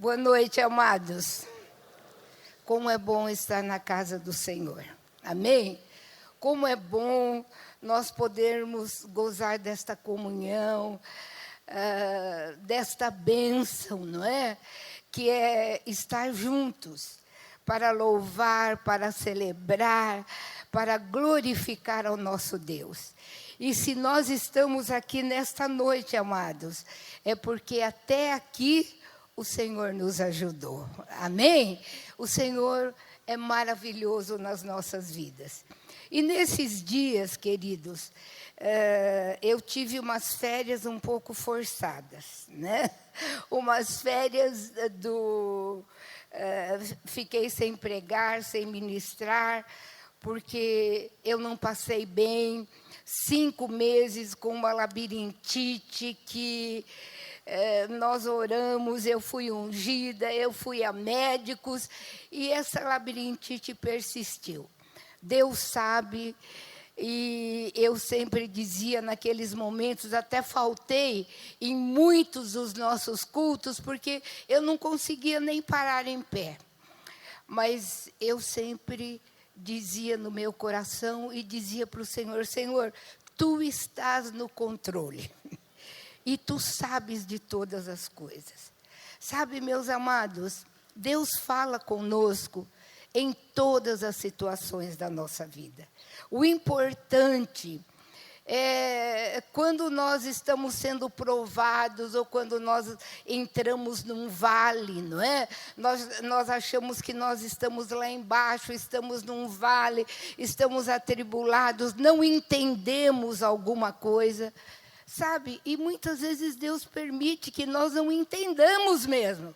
Boa noite, amados. Como é bom estar na casa do Senhor. Amém? Como é bom nós podermos gozar desta comunhão, desta bênção, não é? Que é estar juntos para louvar, para celebrar, para glorificar ao nosso Deus. E se nós estamos aqui nesta noite, amados, é porque até aqui o Senhor nos ajudou. Amém? O Senhor é maravilhoso nas nossas vidas. E nesses dias, queridos, eu tive umas férias um pouco forçadas, né? Umas férias fiquei sem pregar, sem ministrar, porque eu não passei bem. 5 meses com uma labirintite que nós oramos, eu fui ungida, eu fui a médicos, e essa labirintite persistiu. Deus sabe, e eu sempre dizia naqueles momentos, até faltei em muitos dos nossos cultos, porque eu não conseguia nem parar em pé. Mas eu sempre dizia no meu coração e dizia para o Senhor: Senhor, Tu estás no controle. E Tu sabes de todas as coisas. Sabe, meus amados, Deus fala conosco em todas as situações da nossa vida. O importante é quando nós estamos sendo provados ou quando nós entramos num vale, não é? Nós achamos que nós estamos lá embaixo, estamos num vale, estamos atribulados, não entendemos alguma coisa. Sabe, e muitas vezes Deus permite que nós não entendamos mesmo,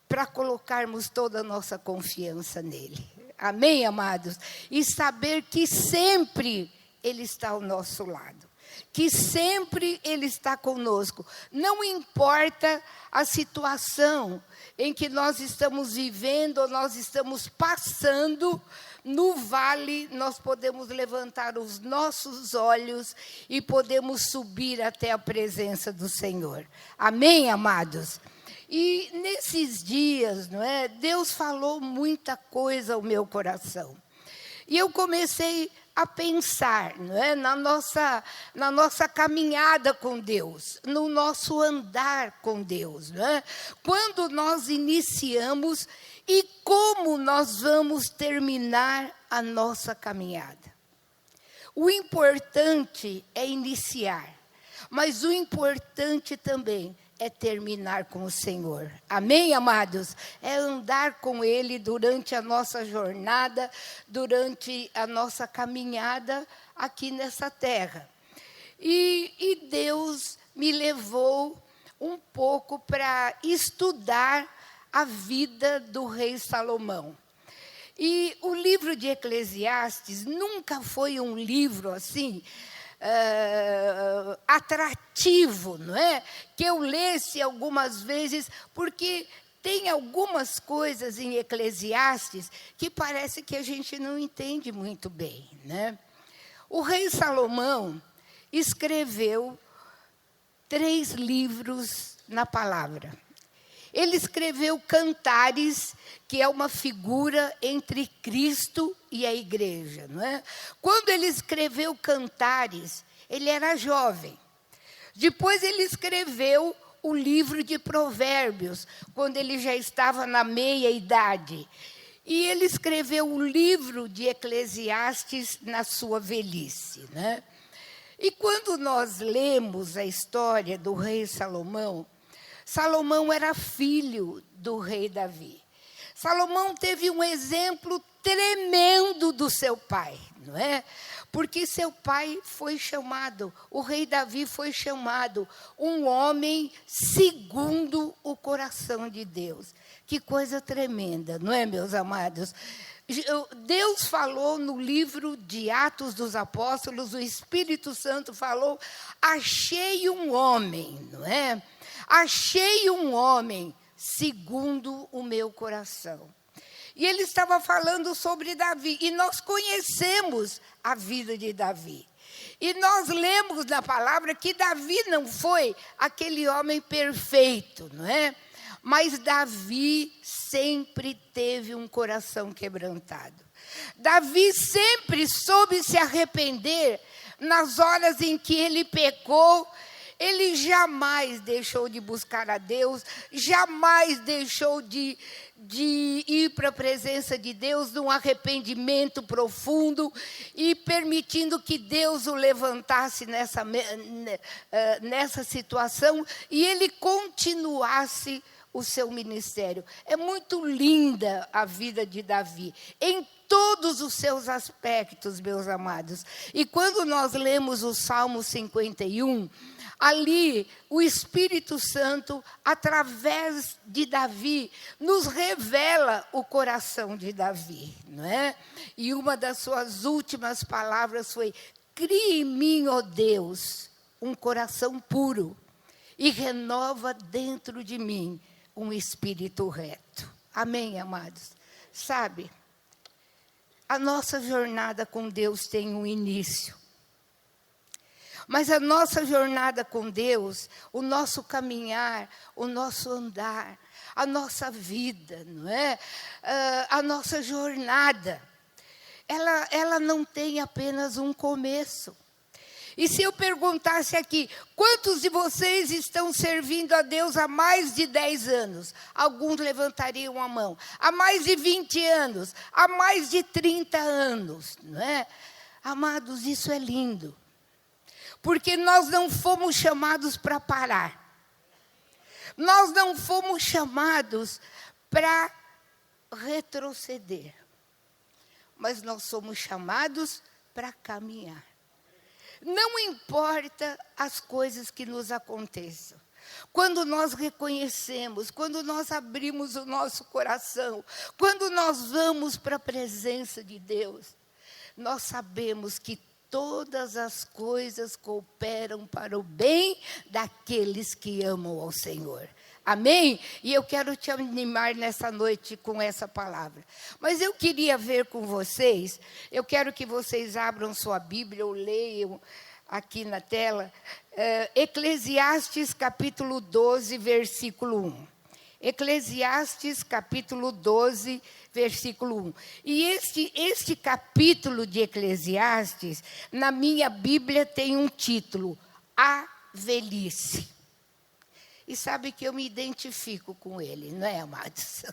para colocarmos toda a nossa confiança nele. Amém, amados? E saber que sempre Ele está ao nosso lado, que sempre Ele está conosco. Não importa a situação em que nós estamos vivendo ou nós estamos passando, no vale nós podemos levantar os nossos olhos e podemos subir até a presença do Senhor. Amém, amados? E nesses dias, não é, Deus falou muita coisa ao meu coração. E eu comecei a pensar, não é, na nossa caminhada com Deus, no nosso andar com Deus, não é? Quando nós iniciamos e como nós vamos terminar a nossa caminhada. O importante é iniciar, mas o importante também é terminar com o Senhor. Amém, amados? É andar com Ele durante a nossa jornada, durante a nossa caminhada aqui nessa terra. E Deus me levou um pouco para estudar a vida do rei Salomão. E o livro de Eclesiastes nunca foi um livro assim atrativo, não é? Que eu lesse algumas vezes, porque tem algumas coisas em Eclesiastes que parece que a gente não entende muito bem, né? O rei Salomão escreveu 3 livros na palavra. Ele escreveu Cantares, que é uma figura entre Cristo e a igreja, não é? Quando ele escreveu Cantares, ele era jovem. Depois ele escreveu o livro de Provérbios, quando ele já estava na meia-idade. E ele escreveu o livro de Eclesiastes na sua velhice, né? E quando nós lemos a história do rei Salomão, Salomão era filho do rei Davi. Salomão teve um exemplo tremendo do seu pai, não é? Porque seu pai foi chamado, o rei Davi foi chamado um homem segundo o coração de Deus. Que coisa tremenda, não é, meus amados? Deus falou no livro de Atos dos Apóstolos, o Espírito Santo falou: achei um homem, não é? Achei um homem segundo o meu coração. E ele estava falando sobre Davi, e nós conhecemos a vida de Davi. E nós lemos na palavra que Davi não foi aquele homem perfeito, não é? Mas Davi sempre teve um coração quebrantado. Davi sempre soube se arrepender nas horas em que ele pecou. Ele jamais deixou de buscar a Deus, jamais deixou de ir para a presença de Deus num arrependimento profundo e permitindo que Deus o levantasse nessa situação e ele continuasse o seu ministério. É muito linda a vida de Davi, em todos os seus aspectos, meus amados. E quando nós lemos o Salmo 51, ali o Espírito Santo, através de Davi, nos revela o coração de Davi, não é? E uma das suas últimas palavras foi: cria em mim, ó Deus, um coração puro e renova dentro de mim um espírito reto. Amém, amados? Sabe, a nossa jornada com Deus tem um início. Mas a nossa jornada com Deus, o nosso caminhar, o nosso andar, a nossa vida, não é? A nossa jornada, ela não tem apenas um começo. E se eu perguntasse aqui, quantos de vocês estão servindo a Deus há mais de 10 anos? Alguns levantariam a mão. Há mais de 20 anos, há mais de 30 anos, não é? Amados, isso é lindo. Porque nós não fomos chamados para parar. Nós não fomos chamados para retroceder. Mas nós somos chamados para caminhar. Não importa as coisas que nos aconteçam. Quando nós reconhecemos, quando nós abrimos o nosso coração, quando nós vamos para a presença de Deus, nós sabemos que todas as coisas cooperam para o bem daqueles que amam ao Senhor. Amém? E eu quero te animar nessa noite com essa palavra. Mas eu queria ver com vocês, eu quero que vocês abram sua Bíblia ou leiam aqui na tela, Eclesiastes capítulo 12, versículo 1. Eclesiastes capítulo 12, versículo 1. E este capítulo de Eclesiastes, na minha Bíblia, tem um título: A Velhice. E sabe que eu me identifico com ele, não é, amados?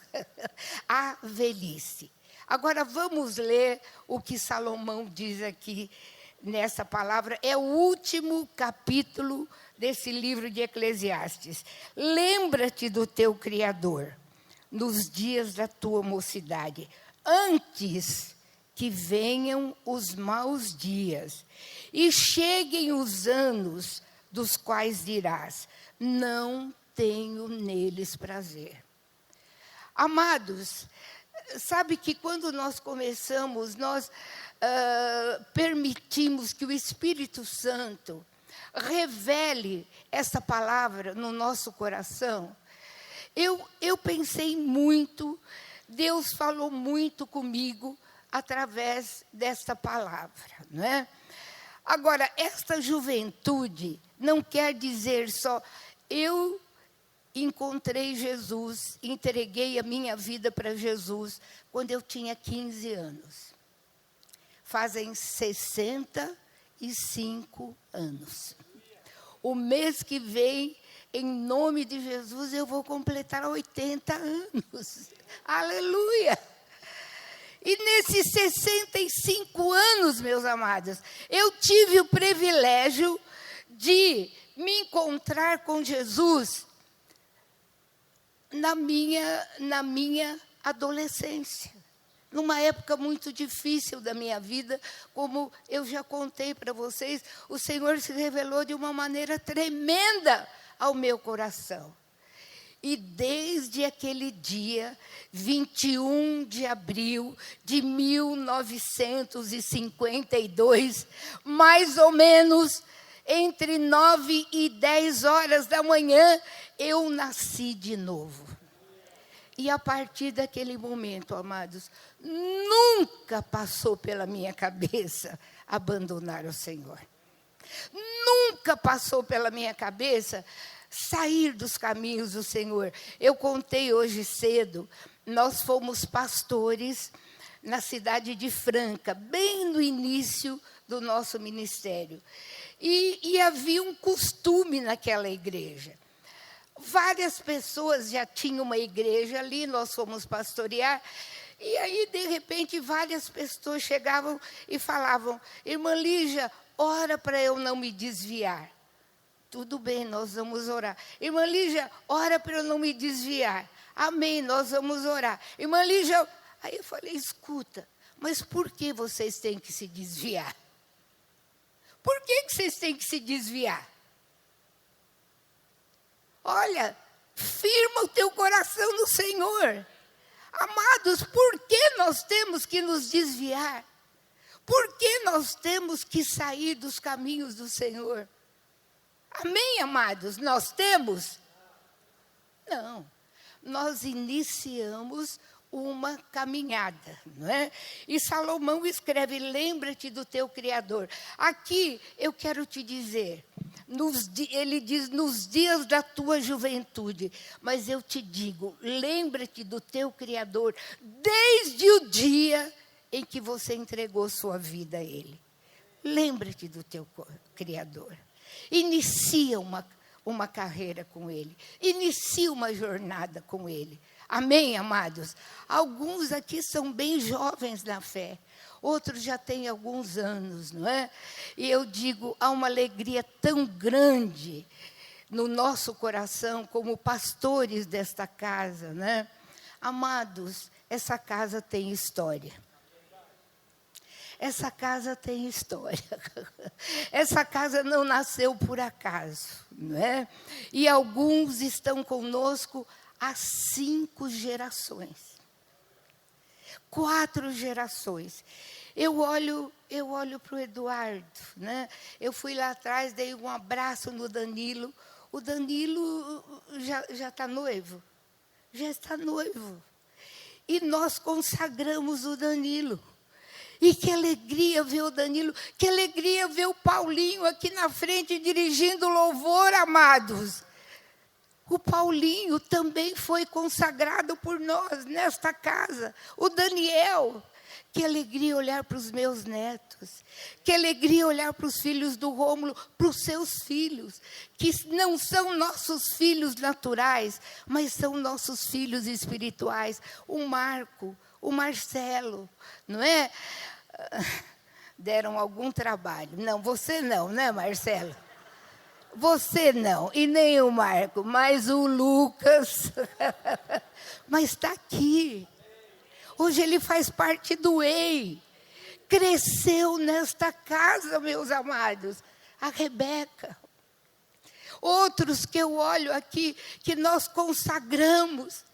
A velhice. Agora vamos ler o que Salomão diz aqui nessa palavra. É o último capítulo desse livro de Eclesiastes. Lembra-te do teu Criador nos dias da tua mocidade, antes que venham os maus dias e cheguem os anos dos quais dirás: não tenho neles prazer. Amados, sabe que quando nós começamos, nós permitimos que o Espírito Santo revele essa palavra no nosso coração. Eu pensei muito, Deus falou muito comigo através desta palavra, não é? Agora, esta juventude não quer dizer só, eu encontrei Jesus, entreguei a minha vida para Jesus quando eu tinha 15 anos. Fazem 65 anos. O mês que vem, em nome de Jesus, eu vou completar 80 anos. Aleluia! E nesses 65 anos, meus amados, eu tive o privilégio de me encontrar com Jesus na minha adolescência. Numa época muito difícil da minha vida, como eu já contei para vocês, o Senhor se revelou de uma maneira tremenda ao meu coração. E desde aquele dia, 21 de abril de 1952, mais ou menos entre 9 e 10 horas da manhã, eu nasci de novo. E a partir daquele momento, amados, nunca passou pela minha cabeça abandonar o Senhor. Nunca passou pela minha cabeça sair dos caminhos do Senhor. Eu contei hoje cedo, nós fomos pastores na cidade de Franca, bem no início do nosso ministério. E havia um costume naquela igreja. Várias pessoas já tinham uma igreja ali, nós fomos pastorear, e aí, de repente, várias pessoas chegavam e falavam: irmã Lígia, ora para eu não me desviar. Tudo bem, nós vamos orar. Irmã Lígia, ora para eu não me desviar. Amém, nós vamos orar. Irmã Lígia, aí eu falei: escuta, mas por que vocês têm que se desviar? Por que vocês têm que se desviar? Olha, firma o teu coração no Senhor. Amados, por que nós temos que nos desviar? Por que nós temos que sair dos caminhos do Senhor? Amém, amados? Nós temos? Não. Nós iniciamos uma caminhada, não é? E Salomão escreve: lembra-te do teu Criador. Aqui eu quero te dizer, ele diz: nos dias da tua juventude, mas eu te digo, lembra-te do teu Criador, desde o dia em que você entregou sua vida a Ele. Lembra-te do teu Criador. Inicia uma carreira com Ele. Inicia uma jornada com Ele. Amém, amados? Alguns aqui são bem jovens na fé. Outros já têm alguns anos, não é? E eu digo, há uma alegria tão grande no nosso coração como pastores desta casa, né? Amados, essa casa tem história. Essa casa tem história. Essa casa não nasceu por acaso, não é? E alguns estão conosco há 5 gerações. 4 gerações. Eu olho para o Eduardo, né? Eu fui lá atrás, dei um abraço no Danilo. O Danilo já está noivo. Já está noivo. E nós consagramos o Danilo. E que alegria ver o Danilo, que alegria ver o Paulinho aqui na frente dirigindo louvor, amados. O Paulinho também foi consagrado por nós nesta casa. O Daniel, que alegria olhar para os meus netos. Que alegria olhar para os filhos do Rômulo, para os seus filhos. Que não são nossos filhos naturais, mas são nossos filhos espirituais. O Marco, o Marcelo, não é? Deram algum trabalho. Não, você não, né, Marcelo? Você não, e nem o Marco, mas o Lucas. Mas está aqui. Hoje ele faz parte do EI. Cresceu nesta casa, meus amados. A Rebeca. Outros que eu olho aqui, que nós consagramos.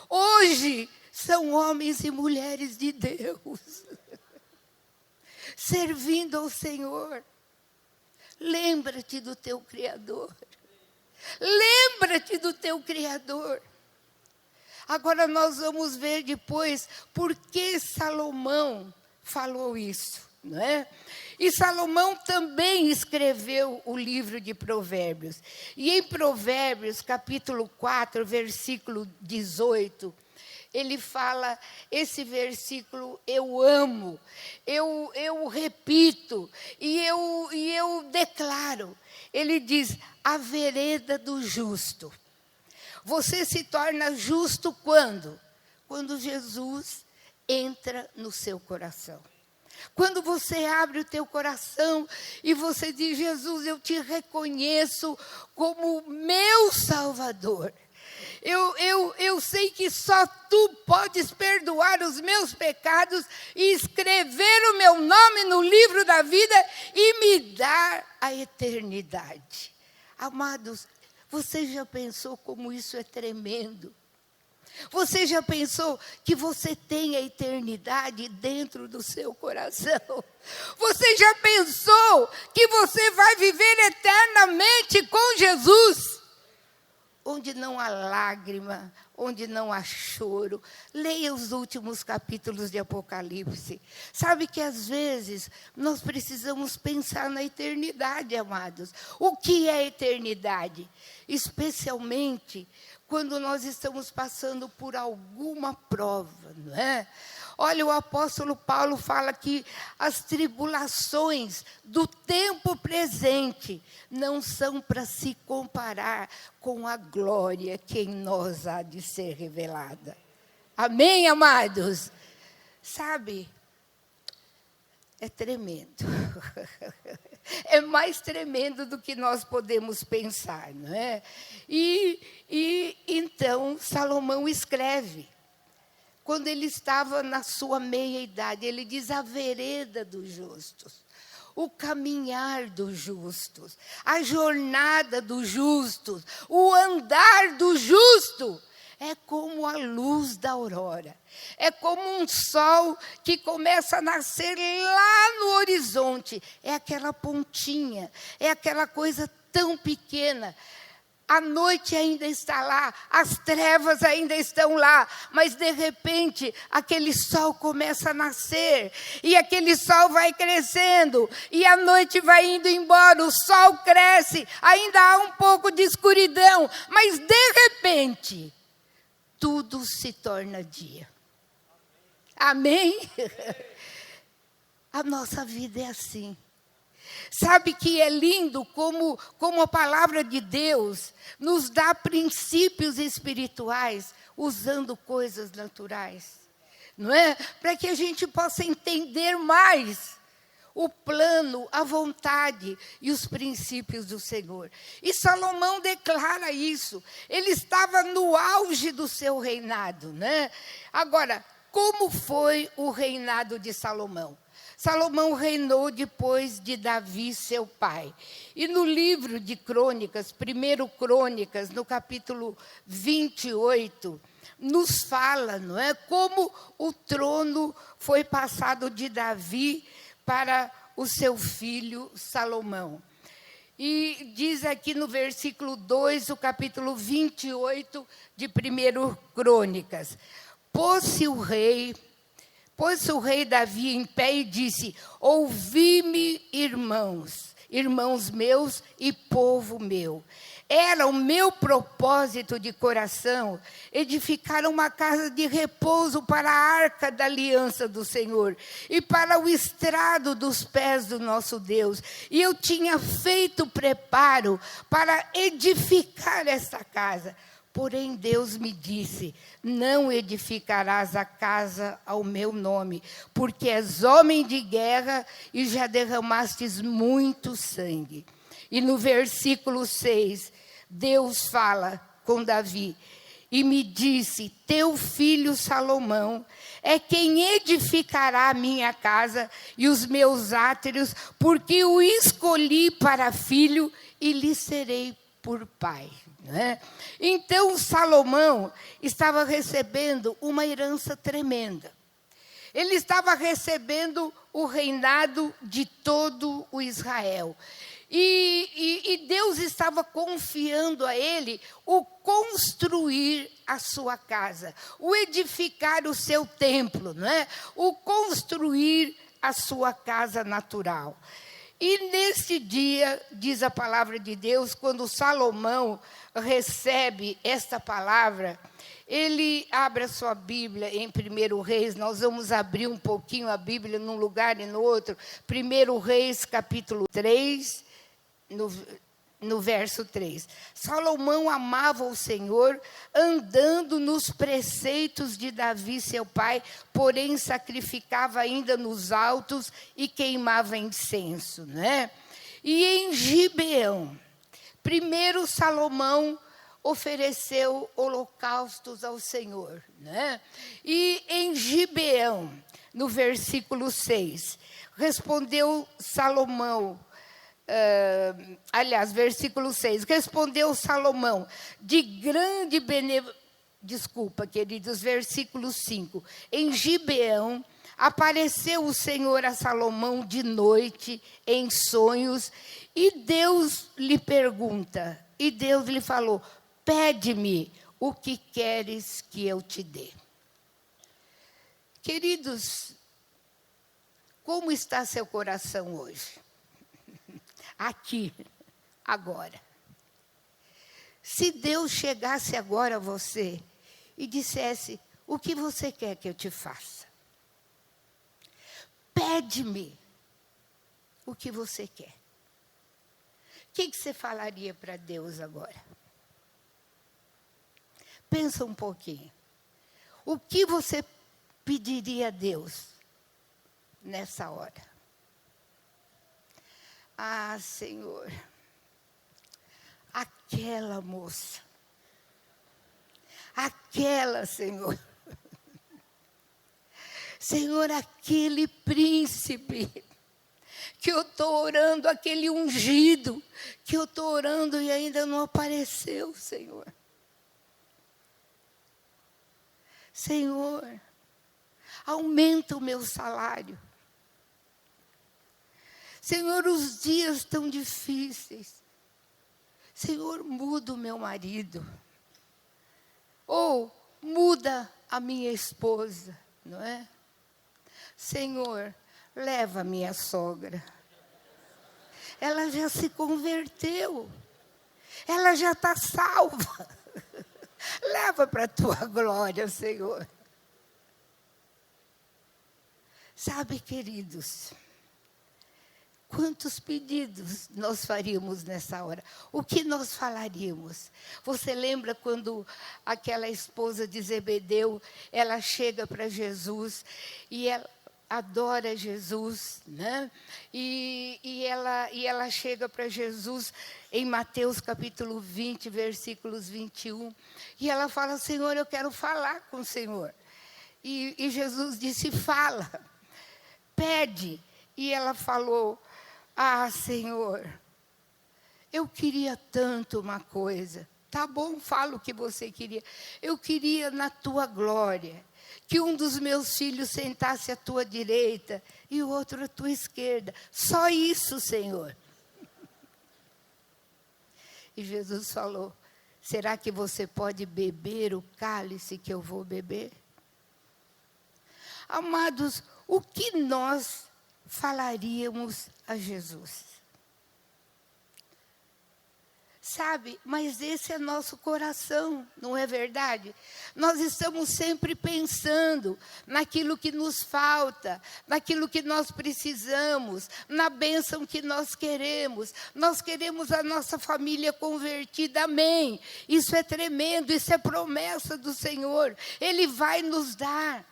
Hoje são homens e mulheres de Deus. Servindo ao Senhor. Lembra-te do teu Criador. Lembra-te do teu Criador. Agora nós vamos ver depois por que Salomão falou isso, não é? E Salomão também escreveu o livro de Provérbios. E em Provérbios, capítulo 4, versículo 18, ele fala, esse versículo eu amo, eu repito, e eu declaro. Ele diz: a vereda do justo. Você se torna justo quando? Quando Jesus entra no seu coração. Quando você abre o teu coração e você diz: Jesus, eu te reconheço como meu Salvador. Eu sei que só tu podes perdoar os meus pecados e escrever o meu nome no livro da vida e me dar a eternidade. Amados, você já pensou como isso é tremendo? Você já pensou que você tem a eternidade dentro do seu coração? Você já pensou que você vai viver eternamente com Jesus? Onde não há lágrima, onde não há choro. Leia os últimos capítulos de Apocalipse. Sabe que, às vezes, nós precisamos pensar na eternidade, amados. O que é eternidade? Especialmente quando nós estamos passando por alguma prova, não é? Olha, o apóstolo Paulo fala que as tribulações do tempo presente não são para se comparar com a glória que em nós há de ser revelada. Amém, amados? Sabe, é tremendo. É mais tremendo do que nós podemos pensar, não é? E então Salomão escreve. Quando ele estava na sua meia-idade, ele diz: a vereda dos justos, o caminhar dos justos, a jornada dos justos, o andar do justo, é como a luz da aurora. É como um sol que começa a nascer lá no horizonte. É aquela pontinha, é aquela coisa tão pequena. A noite ainda está lá, as trevas ainda estão lá, mas de repente aquele sol começa a nascer, e aquele sol vai crescendo, e a noite vai indo embora, o sol cresce, ainda há um pouco de escuridão, mas de repente tudo se torna dia. Amém? A nossa vida é assim. Sabe que é lindo como a palavra de Deus nos dá princípios espirituais usando coisas naturais, não é? Para que a gente possa entender mais o plano, a vontade e os princípios do Senhor. E Salomão declara isso. Ele estava no auge do seu reinado, né? Agora, como foi o reinado de Salomão? Salomão reinou depois de Davi, seu pai. E no livro de Crônicas, 1 Crônicas, no capítulo 28, nos fala, não é, como o trono foi passado de Davi para o seu filho Salomão. E diz aqui no versículo 2, o capítulo 28 de 1 Crônicas: Pôs-se o rei Davi em pé e disse: ouvi-me, irmãos meus e povo meu. Era o meu propósito de coração edificar uma casa de repouso para a arca da aliança do Senhor e para o estrado dos pés do nosso Deus. E eu tinha feito preparo para edificar esta casa. Porém, Deus me disse: não edificarás a casa ao meu nome, porque és homem de guerra e já derramastes muito sangue. E no versículo 6, Deus fala com Davi e me disse: teu filho Salomão é quem edificará a minha casa e os meus átrios, porque o escolhi para filho e lhe serei por pai. Né? Então Salomão estava recebendo uma herança tremenda. Ele estava recebendo o reinado de todo o Israel. E Deus estava confiando a ele o construir a sua casa, o edificar o seu templo, não é? O construir a sua casa natural. E nesse dia, diz a palavra de Deus, quando Salomão recebe esta palavra, ele abre a sua Bíblia em 1 Reis. Nós vamos abrir um pouquinho a Bíblia num lugar e no outro. 1 Reis, capítulo 3, no verso 3. Salomão amava o Senhor, andando nos preceitos de Davi, seu pai, porém sacrificava ainda nos altos e queimava incenso, né? E em Gibeão, primeiro Salomão ofereceu holocaustos ao Senhor, né? E em Gibeão, no versículo 6, respondeu Salomão, versículo 6, respondeu Salomão, de grande versículo 5, em Gibeão, apareceu o Senhor a Salomão de noite, em sonhos, e Deus lhe pergunta, e Deus lhe falou: pede-me o que queres que eu te dê? Queridos, como está seu coração hoje? Aqui, agora. Se Deus chegasse agora a você e dissesse, o que você quer que eu te faça? Pede-me o que você quer. O que você falaria para Deus agora? Pensa um pouquinho. O que você pediria a Deus nessa hora? Ah, Senhor, aquela moça, aquela, Senhor, Senhor, aquele príncipe que eu estou orando, aquele ungido que eu estou orando e ainda não apareceu, Senhor. Senhor, aumenta o meu salário. Senhor, os dias estão difíceis. Senhor, muda o meu marido. Ou muda a minha esposa, não é? Senhor, leva a minha sogra. Ela já se converteu. Ela já está salva. Leva para a tua glória, Senhor. Sabe, queridos, quantos pedidos nós faríamos nessa hora? O que nós falaríamos? Você lembra quando aquela esposa de Zebedeu, ela chega para Jesus e ela adora Jesus, né? E ela chega para Jesus em Mateus capítulo 20, versículos 21. E ela fala, Senhor, eu quero falar com o Senhor. E Jesus disse, fala, pede. E ela falou, ah, Senhor, eu queria tanto uma coisa. Tá bom, fala o que você queria. Eu queria na tua glória, que um dos meus filhos sentasse à tua direita e o outro à tua esquerda. Só isso, Senhor. E Jesus falou, será que você pode beber o cálice que eu vou beber? Amados, o que nós falaríamos a Jesus? Sabe, mas esse é nosso coração, não é verdade? Nós estamos sempre pensando naquilo que nos falta, naquilo que nós precisamos, na bênção que nós queremos. Nós queremos a nossa família convertida, amém. Isso é tremendo, isso é promessa do Senhor. Ele vai nos dar.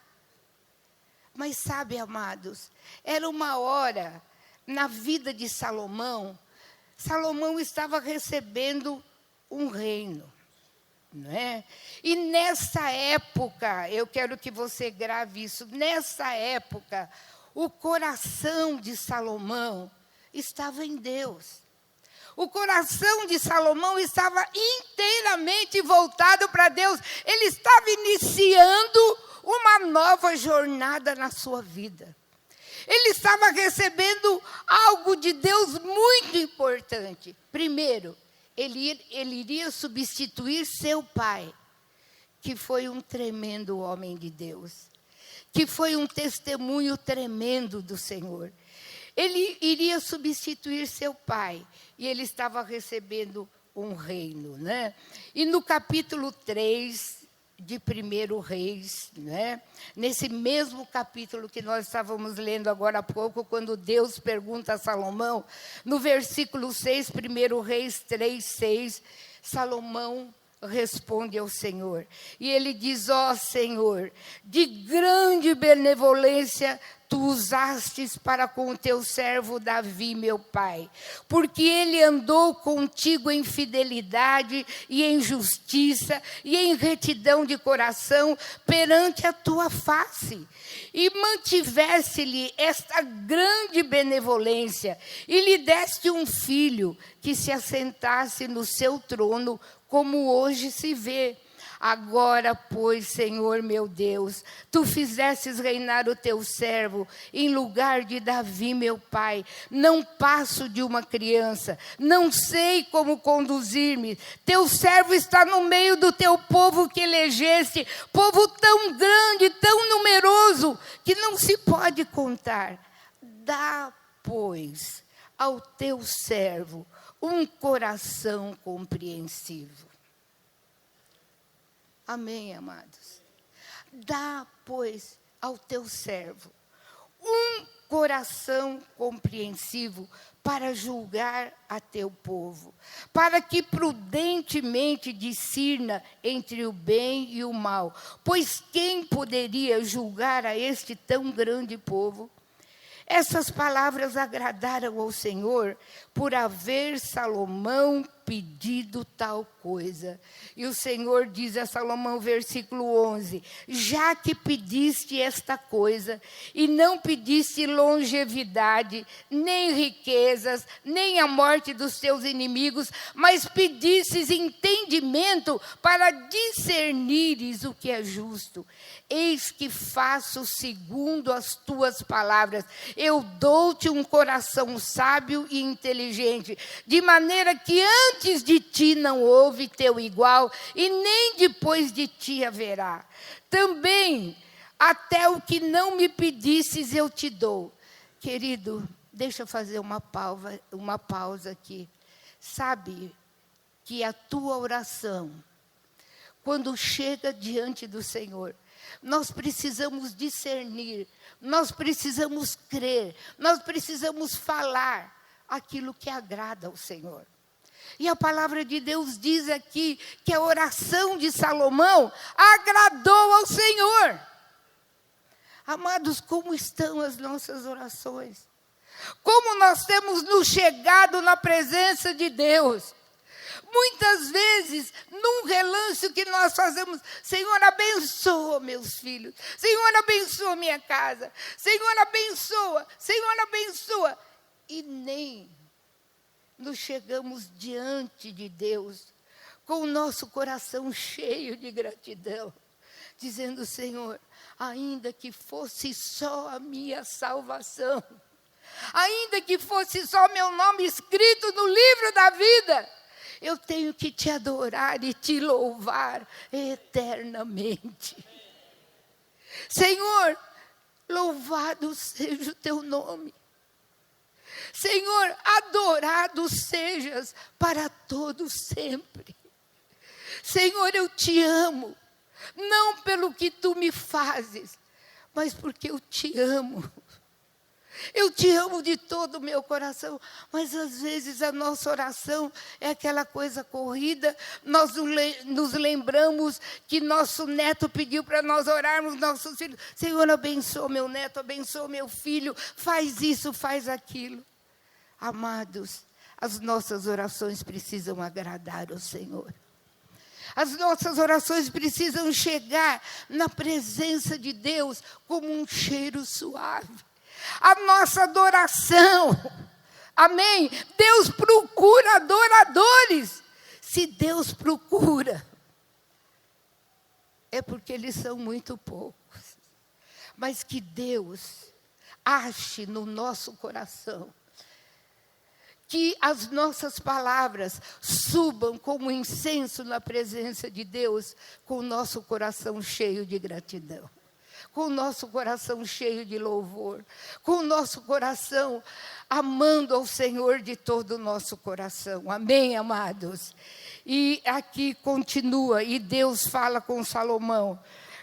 Mas sabe, amados, era uma hora na vida de Salomão. Salomão estava recebendo um reino, não é? E nessa época, eu quero que você grave isso, nessa época, o coração de Salomão estava em Deus. O coração de Salomão estava inteiramente voltado para Deus. Ele estava iniciando uma nova jornada na sua vida. Ele estava recebendo algo de Deus muito importante. Primeiro, ele iria substituir seu pai, que foi um tremendo homem de Deus, que foi um testemunho tremendo do Senhor. Ele iria substituir seu pai, e ele estava recebendo um reino, né? E no capítulo 3 de 1 Reis, né? Nesse mesmo capítulo que nós estávamos lendo agora há pouco, quando Deus pergunta a Salomão, no versículo 6, 1 Reis 3, 6, Salomão responde ao Senhor. E ele diz, ó Senhor, de grande benevolência tu usastes para com o teu servo Davi, meu pai, porque ele andou contigo em fidelidade e em justiça e em retidão de coração perante a tua face. E mantiveste-lhe esta grande benevolência e lhe deste um filho que se assentasse no seu trono, como hoje se vê. Agora, pois, Senhor meu Deus, tu fizestes reinar o teu servo em lugar de Davi, meu pai. Não passo de uma criança, não sei como conduzir-me. Teu servo está no meio do teu povo que elegeste, povo tão grande, tão numeroso, que não se pode contar. Dá, pois, ao teu servo um coração compreensivo. Amém, amados? Dá, pois, ao teu servo um coração compreensivo para julgar a teu povo, para que prudentemente discirna entre o bem e o mal. Pois quem poderia julgar a este tão grande povo? Essas palavras agradaram ao Senhor por haver Salomão pedido tal coisa. E o Senhor diz a Salomão, versículo 11, já que pediste esta coisa, e não pediste longevidade, nem riquezas, nem a morte dos teus inimigos, mas pedistes entendimento para discernires o que é justo. Eis que faço segundo as tuas palavras. Eu dou-te um coração sábio e inteligente, de maneira que antes de ti não houve teu igual, e nem depois de ti haverá. Também, até o que não me pedisses eu te dou. Querido, deixa eu fazer uma pausa aqui. Sabe que a tua oração, quando chega diante do Senhor, nós precisamos discernir, nós precisamos crer, nós precisamos falar aquilo que agrada ao Senhor. E a palavra de Deus diz aqui que a oração de Salomão agradou ao Senhor. Amados, como estão as nossas orações? Como nós temos nos chegado na presença de Deus? Muitas vezes, num relance que nós fazemos, Senhor, abençoa meus filhos, Senhor, abençoa minha casa, Senhor, abençoa. E nem nos chegamos diante de Deus com o nosso coração cheio de gratidão, dizendo, Senhor, ainda que fosse só a minha salvação, ainda que fosse só meu nome escrito no livro da vida, eu tenho que te adorar e te louvar eternamente. Senhor, louvado seja o teu nome. Senhor, adorado sejas para todo sempre. Senhor, eu te amo, não pelo que tu me fazes, mas porque eu te amo. Eu te amo de todo o meu coração, mas às vezes a nossa oração é aquela coisa corrida. Nós nos lembramos que nosso neto pediu para nós orarmos, nossos filhos. Senhor, abençoa meu neto, abençoa meu filho, faz isso, faz aquilo. Amados, as nossas orações precisam agradar ao Senhor. As nossas orações precisam chegar na presença de Deus como um cheiro suave. A nossa adoração, amém? Deus procura adoradores. Se Deus procura, é porque eles são muito poucos. Mas que Deus ache no nosso coração, que as nossas palavras subam como incenso na presença de Deus, com o nosso coração cheio de gratidão, com o nosso coração cheio de louvor, com o nosso coração amando ao Senhor de todo o nosso coração. Amém, amados? E aqui continua, e Deus fala com Salomão,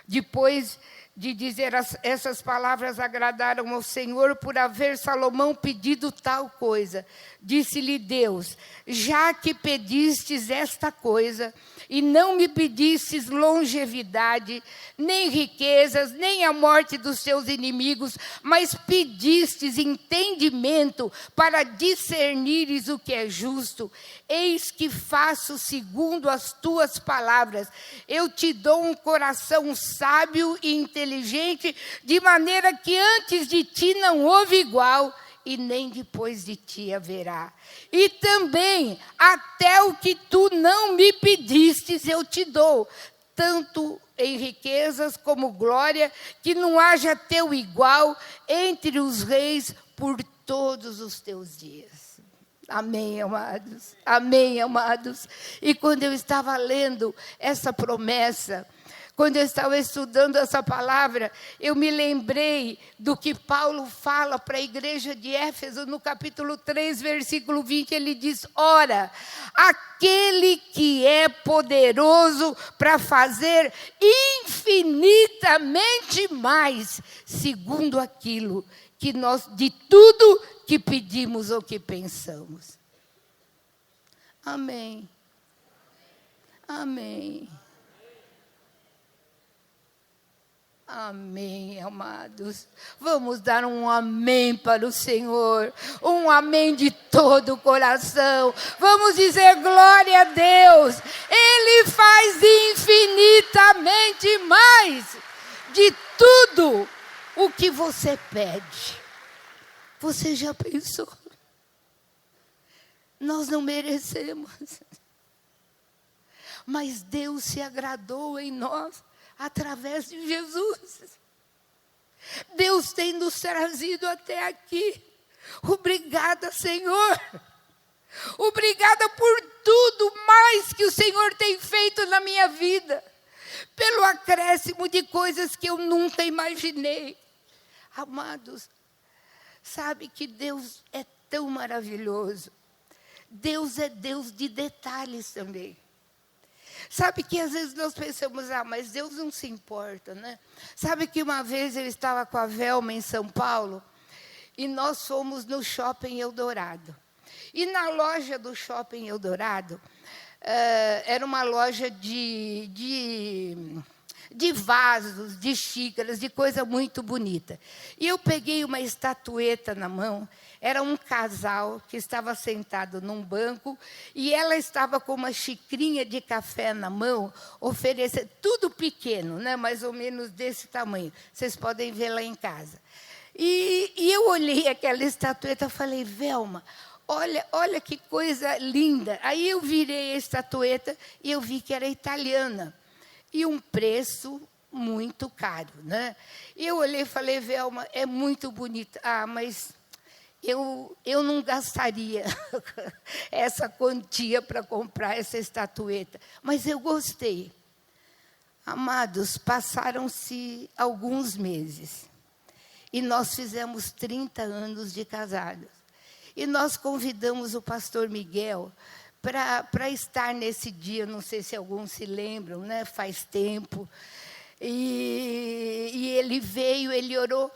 depois de dizer essas palavras agradaram ao Senhor por haver Salomão pedido tal coisa. Disse-lhe Deus, já que pedistes esta coisa, e não me pedistes longevidade, nem riquezas, nem a morte dos teus inimigos, mas pedistes entendimento para discernires o que é justo, eis que faço segundo as tuas palavras. Eu te dou um coração sábio e inteligente, de maneira que antes de ti não houve igual, e nem depois de ti haverá. E também, até o que tu não me pedistes, eu te dou. tanto em riquezas como glória, que não haja teu igual entre os reis por todos os teus dias. Amém, amados? Amém, amados? E quando eu estava lendo essa promessa, quando eu estava estudando essa palavra, eu me lembrei do que Paulo fala para a igreja de Éfeso, no capítulo 3, versículo 20, ele diz: ora, aquele que é poderoso para fazer infinitamente mais, segundo aquilo que nós, de tudo que pedimos ou que pensamos. Amém. Amém. Amém, amados. Vamos dar um amém para o Senhor. Um amém de todo o coração. Vamos dizer glória a Deus. Ele faz infinitamente mais de tudo o que você pede. Você já pensou? Nós não merecemos. Mas Deus se agradou em nós através de Jesus. Deus tem nos trazido até aqui. Obrigada, Senhor. Obrigada por tudo mais que o Senhor tem feito na minha vida. Pelo acréscimo de coisas que eu nunca imaginei. Amados, sabe que Deus é tão maravilhoso. Deus é Deus de detalhes também. Sabe que às vezes nós pensamos, mas Deus não se importa, né? Sabe que uma vez eu estava com a Velma em São Paulo e nós fomos no Shopping Eldorado. E na loja do Shopping Eldorado, era uma loja de vasos, de xícaras, de coisa muito bonita. E eu peguei uma estatueta na mão. Era um casal que estava sentado num banco e ela estava com uma xicrinha de café na mão, oferecendo, tudo pequeno, né? Mais ou menos desse tamanho. Vocês podem ver lá em casa. E eu olhei aquela estatueta e falei, Velma, olha que coisa linda. Aí eu virei a estatueta e eu vi que era italiana. E um preço muito caro, né? E eu olhei e falei, Velma, é muito bonita. Mas eu não gastaria essa quantia para comprar essa estatueta. Mas eu gostei. Amados, passaram-se alguns meses. E nós fizemos 30 anos de casados. E nós convidamos o pastor Miguel para estar nesse dia, não sei se alguns se lembram, né? Faz tempo. E ele veio, ele orou,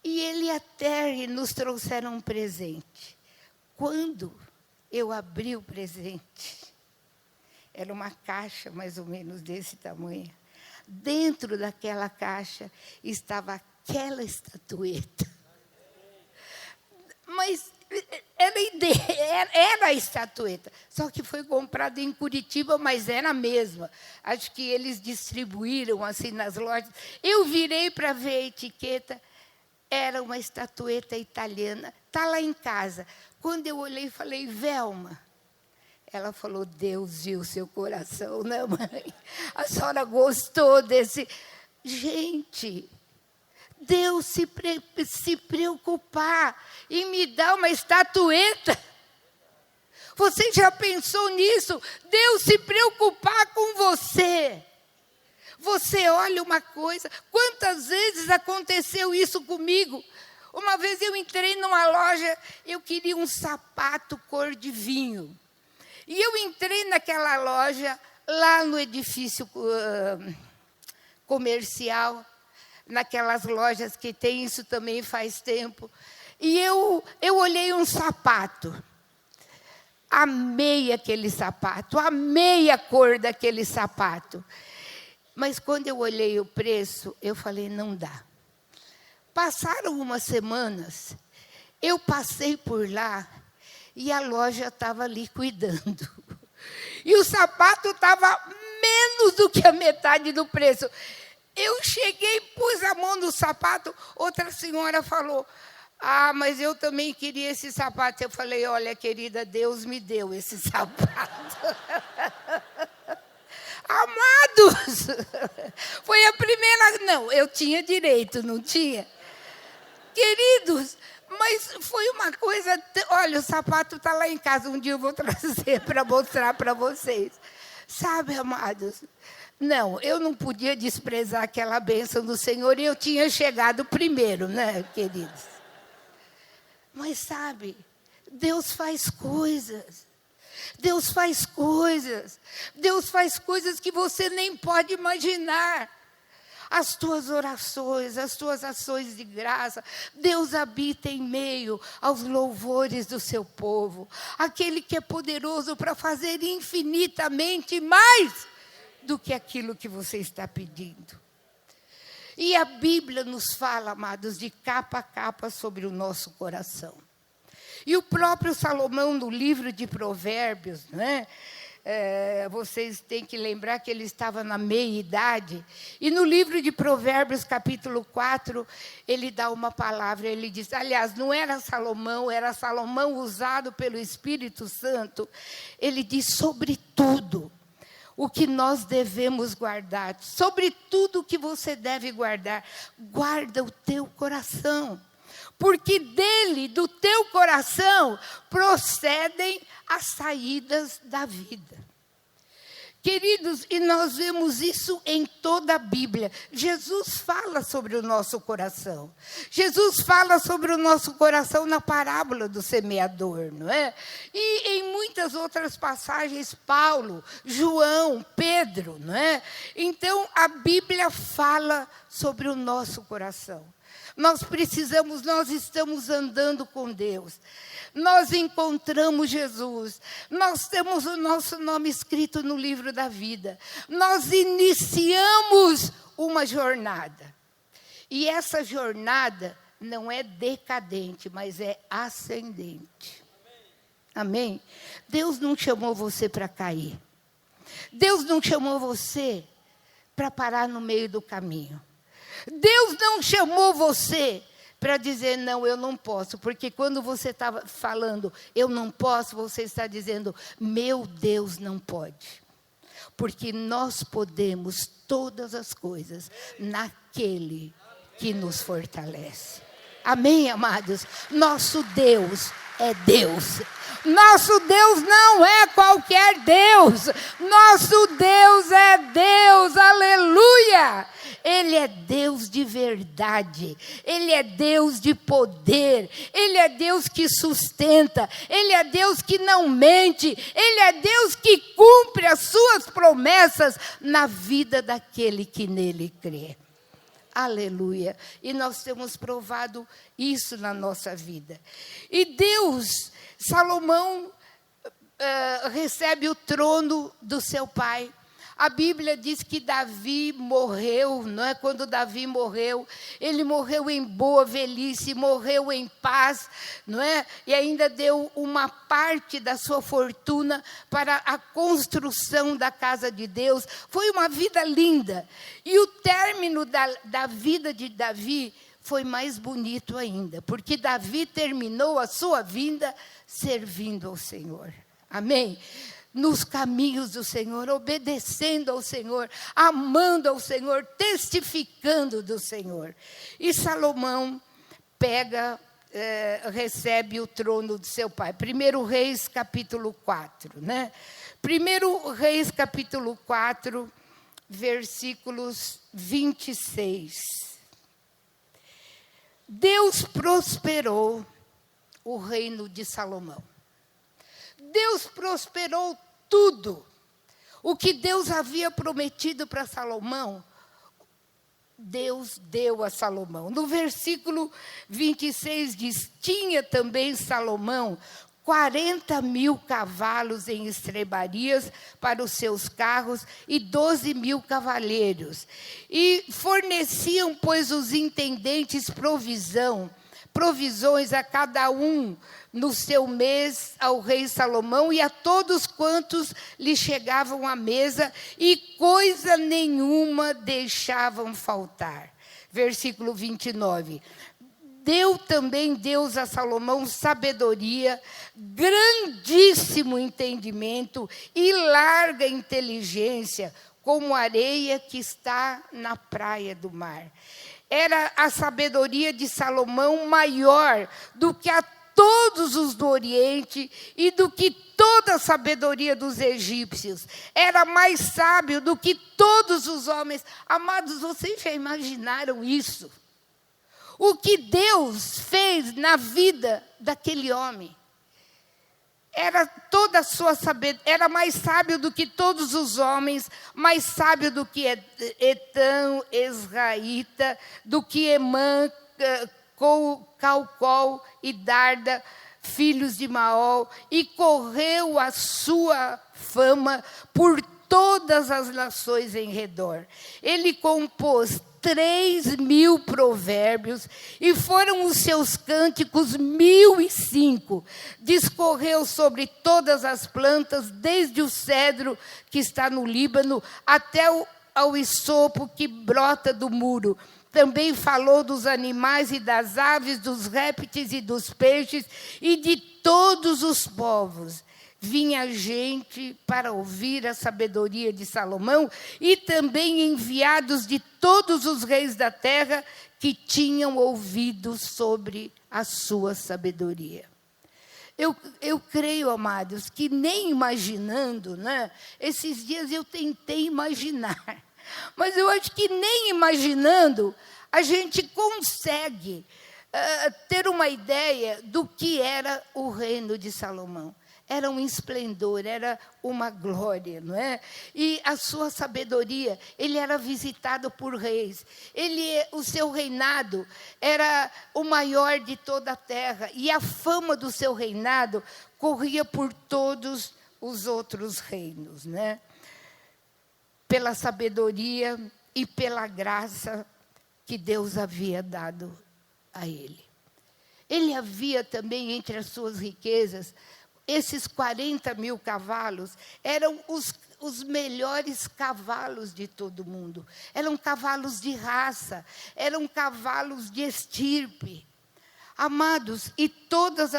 e ele e a Terry nos trouxeram um presente. Quando eu abri o presente, era uma caixa mais ou menos desse tamanho. Dentro daquela caixa estava aquela estatueta. Mas era a estatueta, só que foi comprada em Curitiba, mas era a mesma. Acho que eles distribuíram assim nas lojas. Eu virei para ver a etiqueta, era uma estatueta italiana, está lá em casa. Quando eu olhei, falei, Velma. Ela falou, Deus viu o seu coração, né, mãe? A senhora gostou desse... Gente... Deus se preocupar em me dar uma estatueta. Você já pensou nisso? Deus se preocupar com você. Você olha uma coisa. Quantas vezes aconteceu isso comigo? Uma vez eu entrei numa loja, eu queria um sapato cor de vinho. E eu entrei naquela loja, lá no edifício comercial, naquelas lojas que tem isso também faz tempo. E eu olhei um sapato. Amei aquele sapato, amei a cor daquele sapato. Mas quando eu olhei o preço, eu falei, não dá. Passaram umas semanas, eu passei por lá e a loja estava liquidando. E o sapato estava menos do que a metade do preço. Eu cheguei, pus a mão no sapato, outra senhora falou, mas eu também queria esse sapato. Eu falei, olha, querida, Deus me deu esse sapato. Amados, foi a primeira... Não, eu tinha direito, não tinha? Queridos, mas foi uma coisa... Olha, o sapato está lá em casa, um dia eu vou trazer para mostrar para vocês. Sabe, amados, não, eu não podia desprezar aquela bênção do Senhor, e eu tinha chegado primeiro, né, queridos? Mas sabe, Deus faz coisas. Deus faz coisas. Deus faz coisas que você nem pode imaginar. As tuas orações, as tuas ações de graça, Deus habita em meio aos louvores do seu povo. Aquele que é poderoso para fazer infinitamente mais do que aquilo que você está pedindo. E a Bíblia nos fala, amados, de capa a capa sobre o nosso coração. E o próprio Salomão, no livro de Provérbios, né? Vocês têm que lembrar que ele estava na meia-idade. E no livro de Provérbios, capítulo 4, ele dá uma palavra, ele diz, aliás, não era Salomão usado pelo Espírito Santo. Ele diz, sobre tudo o que nós devemos guardar, sobre tudo o que você deve guardar, guarda o teu coração. Porque dele, do teu coração, procedem as saídas da vida. Queridos, e nós vemos isso em toda a Bíblia. Jesus fala sobre o nosso coração. Jesus fala sobre o nosso coração na parábola do semeador, não é? E em muitas outras passagens, Paulo, João, Pedro, não é? Então, a Bíblia fala sobre o nosso coração. Nós estamos andando com Deus. Nós encontramos Jesus. Nós temos o nosso nome escrito no livro da vida. Nós iniciamos uma jornada. E essa jornada não é decadente, mas é ascendente. Amém? Deus não chamou você para cair. Deus não chamou você para parar no meio do caminho. Deus não chamou você para dizer, não, eu não posso. Porque quando você estava falando, eu não posso, você está dizendo, meu Deus não pode. Porque nós podemos todas as coisas naquele que nos fortalece. Amém, amados? Nosso Deus é Deus. Nosso Deus não é qualquer Deus. Nosso Deus é Deus, aleluia. Ele é Deus de verdade, Ele é Deus de poder, Ele é Deus que sustenta, Ele é Deus que não mente, Ele é Deus que cumpre as suas promessas na vida daquele que nele crê. Aleluia. E nós temos provado isso na nossa vida. E Deus, Salomão recebe o trono do seu pai. A Bíblia diz que Davi morreu, não é? Quando Davi morreu, ele morreu em boa velhice, morreu em paz, não é? E ainda deu uma parte da sua fortuna para a construção da casa de Deus. Foi uma vida linda. E o término da vida de Davi foi mais bonito ainda, porque Davi terminou a sua vida servindo ao Senhor. Amém? Nos caminhos do Senhor, obedecendo ao Senhor, amando ao Senhor, testificando do Senhor. E Salomão recebe o trono de seu pai. 1 Reis, capítulo 4. Né? 1 Reis, capítulo 4, versículos 26. Deus prosperou o reino de Salomão. Deus prosperou tudo. O que Deus havia prometido para Salomão, Deus deu a Salomão. No versículo 26 diz, tinha também Salomão 40.000 cavalos em estrebarias para os seus carros e 12.000 cavaleiros. E forneciam, pois, os intendentes provisões a cada um no seu mês ao rei Salomão e a todos quantos lhe chegavam à mesa, e coisa nenhuma deixavam faltar. Versículo 29. Deu também Deus a Salomão sabedoria, grandíssimo entendimento e larga inteligência, como areia que está na praia do mar. Era a sabedoria de Salomão maior do que a todos os do Oriente e do que toda a sabedoria dos egípcios. Era mais sábio do que todos os homens. Amados, vocês já imaginaram isso? O que Deus fez na vida daquele homem? Era toda a sua sabedoria, era mais sábio do que todos os homens, mais sábio do que Etã, Esraíta, do que Emã, Calcol e Darda, filhos de Maol, e correu a sua fama por todas as nações em redor. Ele compôs 3.000 provérbios, e foram os seus cânticos 1.005. Discorreu sobre todas as plantas, desde o cedro que está no Líbano, até ao hisopo que brota do muro. Também falou dos animais e das aves, dos répteis e dos peixes, e de todos os povos. Vinha gente para ouvir a sabedoria de Salomão, e também enviados de todos os reis da terra que tinham ouvido sobre a sua sabedoria. Eu creio, amados, que nem imaginando, né? Esses dias eu tentei imaginar, mas eu acho que nem imaginando a gente consegue ter uma ideia do que era o reino de Salomão. Era um esplendor, era uma glória, não é? E a sua sabedoria, ele era visitado por reis. O seu reinado era o maior de toda a terra. E a fama do seu reinado corria por todos os outros reinos, né? Pela sabedoria e pela graça que Deus havia dado a ele. Ele havia também, entre as suas riquezas, esses 40.000 cavalos eram os melhores cavalos de todo mundo. Eram cavalos de raça, eram cavalos de estirpe. Amados, e todas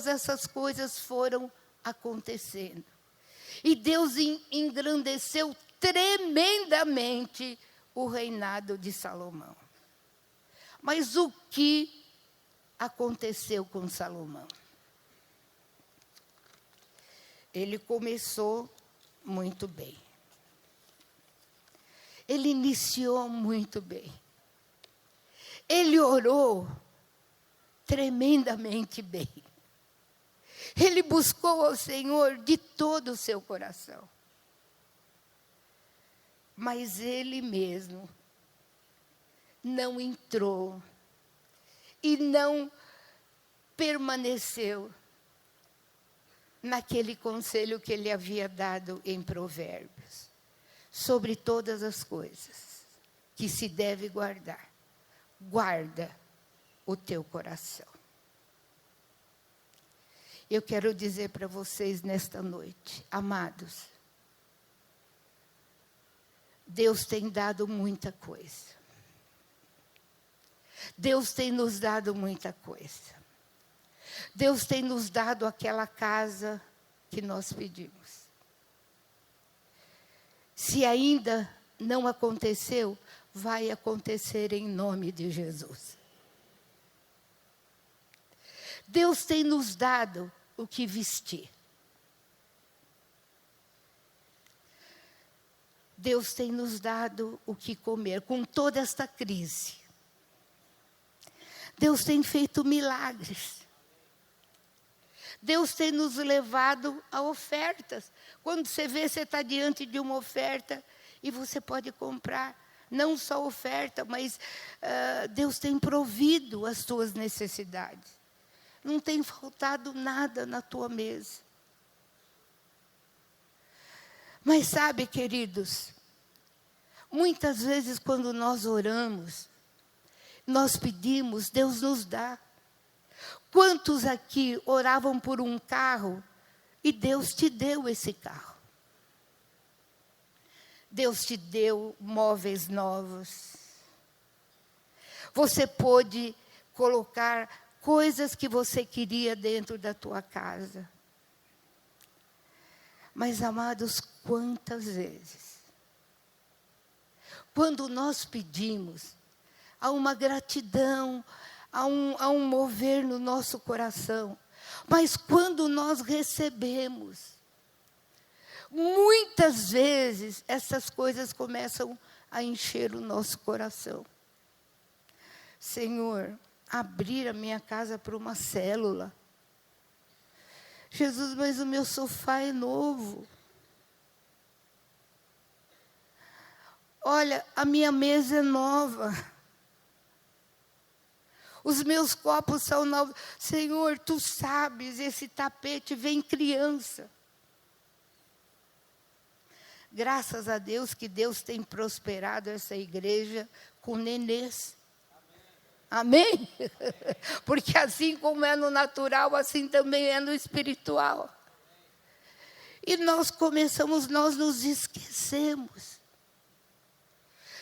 essas coisas foram acontecendo. E Deus engrandeceu tremendamente o reinado de Salomão. Mas o que aconteceu com Salomão? Ele começou muito bem. Ele iniciou muito bem. Ele orou tremendamente bem. Ele buscou ao Senhor de todo o seu coração. Mas ele mesmo não entrou e não permaneceu naquele conselho que ele havia dado em Provérbios, sobre todas as coisas que se deve guardar. Guarda o teu coração. Eu quero dizer para vocês nesta noite, amados, Deus tem dado muita coisa. Deus tem nos dado muita coisa. Deus tem nos dado aquela casa que nós pedimos. Se ainda não aconteceu, vai acontecer em nome de Jesus. Deus tem nos dado o que vestir. Deus tem nos dado o que comer, com toda esta crise. Deus tem feito milagres. Deus tem nos levado a ofertas. Quando você vê, você está diante de uma oferta e você pode comprar. Não só oferta, mas Deus tem provido as tuas necessidades. Não tem faltado nada na tua mesa. Mas sabe, queridos, muitas vezes quando nós oramos, nós pedimos, Deus nos dá. Quantos aqui oravam por um carro e Deus te deu esse carro? Deus te deu móveis novos. Você pôde colocar coisas que você queria dentro da tua casa. Mas, amados, quantas vezes quando nós pedimos, há uma gratidão, há um mover no nosso coração. Mas quando nós recebemos, muitas vezes essas coisas começam a encher o nosso coração. Senhor, abrir a minha casa para uma célula. Jesus, mas o meu sofá é novo. Olha, a minha mesa é nova. Os meus copos são novos. Senhor, tu sabes, esse tapete vem criança. Graças a Deus que Deus tem prosperado essa igreja com nenês. Amém? Porque assim como é no natural, assim também é no espiritual. E nós nos esquecemos.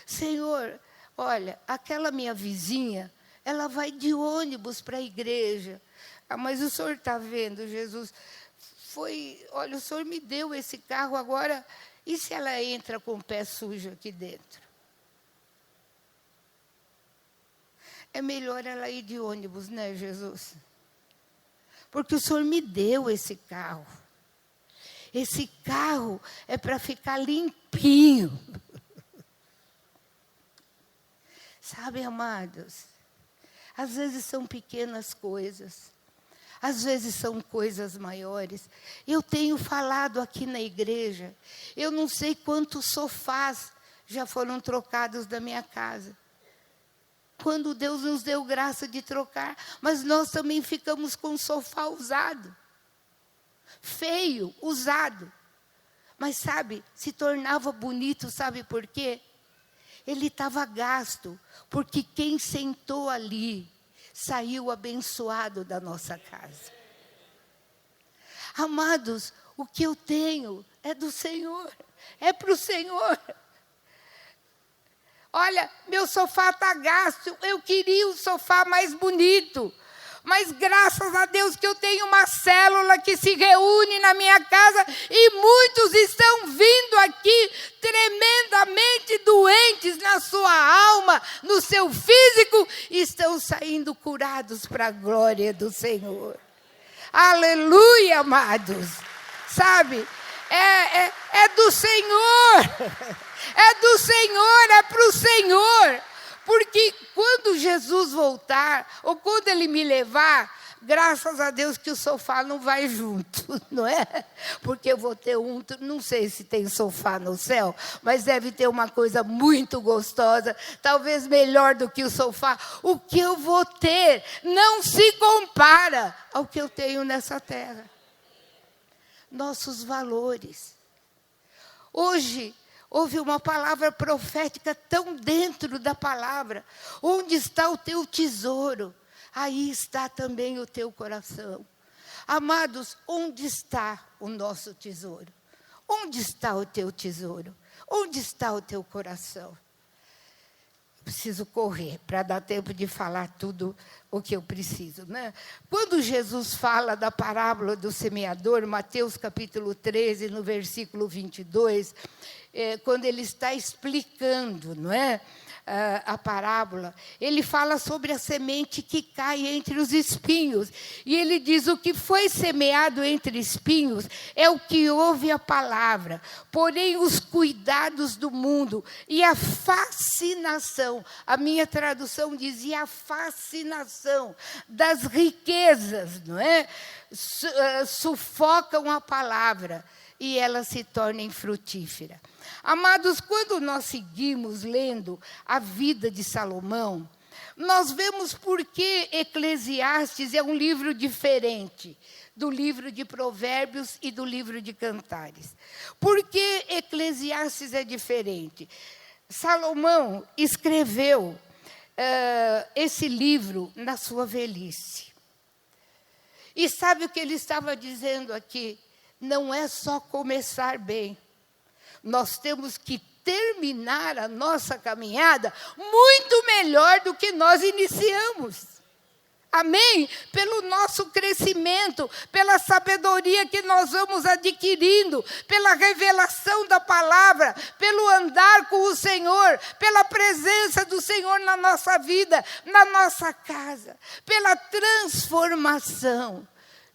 Senhor, olha, aquela minha vizinha, ela vai de ônibus para a igreja. Ah, mas o senhor está vendo, Jesus? Olha, o senhor me deu esse carro agora, e se ela entra com o pé sujo aqui dentro? É melhor ela ir de ônibus, né, Jesus? Porque o senhor me deu esse carro. Esse carro é para ficar limpinho. Sabe, amados? Às vezes são pequenas coisas. Às vezes são coisas maiores. Eu tenho falado aqui na igreja. Eu não sei quantos sofás já foram trocados da minha casa. Quando Deus nos deu graça de trocar, mas nós também ficamos com o sofá usado. Feio, usado. Mas sabe, se tornava bonito, sabe por quê? Ele estava gasto, porque quem sentou ali saiu abençoado da nossa casa. Amados, o que eu tenho é do Senhor, é para o Senhor. Olha, meu sofá está gasto, eu queria um sofá mais bonito. Mas graças a Deus que eu tenho uma célula que se reúne na minha casa e muitos estão vindo aqui tremendamente doentes na sua alma, no seu físico, e estão saindo curados para a glória do Senhor. Aleluia, amados. Sabe, é do Senhor. É do Senhor, é para o Senhor. Porque quando Jesus voltar, ou quando Ele me levar, graças a Deus que o sofá não vai junto, não é? Porque eu vou ter não sei se tem sofá no céu, mas deve ter uma coisa muito gostosa, talvez melhor do que o sofá. O que eu vou ter não se compara ao que eu tenho nessa terra. Nossos valores. Hoje, houve uma palavra profética tão dentro da palavra. Onde está o teu tesouro? Aí está também o teu coração. Amados, onde está o nosso tesouro? Onde está o teu tesouro? Onde está o teu coração? Preciso correr para dar tempo de falar tudo o que eu preciso, né? Quando Jesus fala da parábola do semeador, Mateus capítulo 13, no versículo 22, quando ele está explicando, não é? A parábola, ele fala sobre a semente que cai entre os espinhos. E ele diz: o que foi semeado entre espinhos é o que ouve a palavra. Porém, os cuidados do mundo e a fascinação, a minha tradução dizia a fascinação das riquezas, não é? Sufocam a palavra e ela se torna infrutífera. Amados, quando nós seguimos lendo a vida de Salomão, nós vemos por que Eclesiastes é um livro diferente do livro de Provérbios e do livro de Cantares. Por que Eclesiastes é diferente? Salomão escreveu esse livro na sua velhice. E sabe o que ele estava dizendo aqui? Não é só começar bem. Nós temos que terminar a nossa caminhada muito melhor do que nós iniciamos. Amém? Pelo nosso crescimento, pela sabedoria que nós vamos adquirindo, pela revelação da palavra, pelo andar com o Senhor, pela presença do Senhor na nossa vida, na nossa casa, pela transformação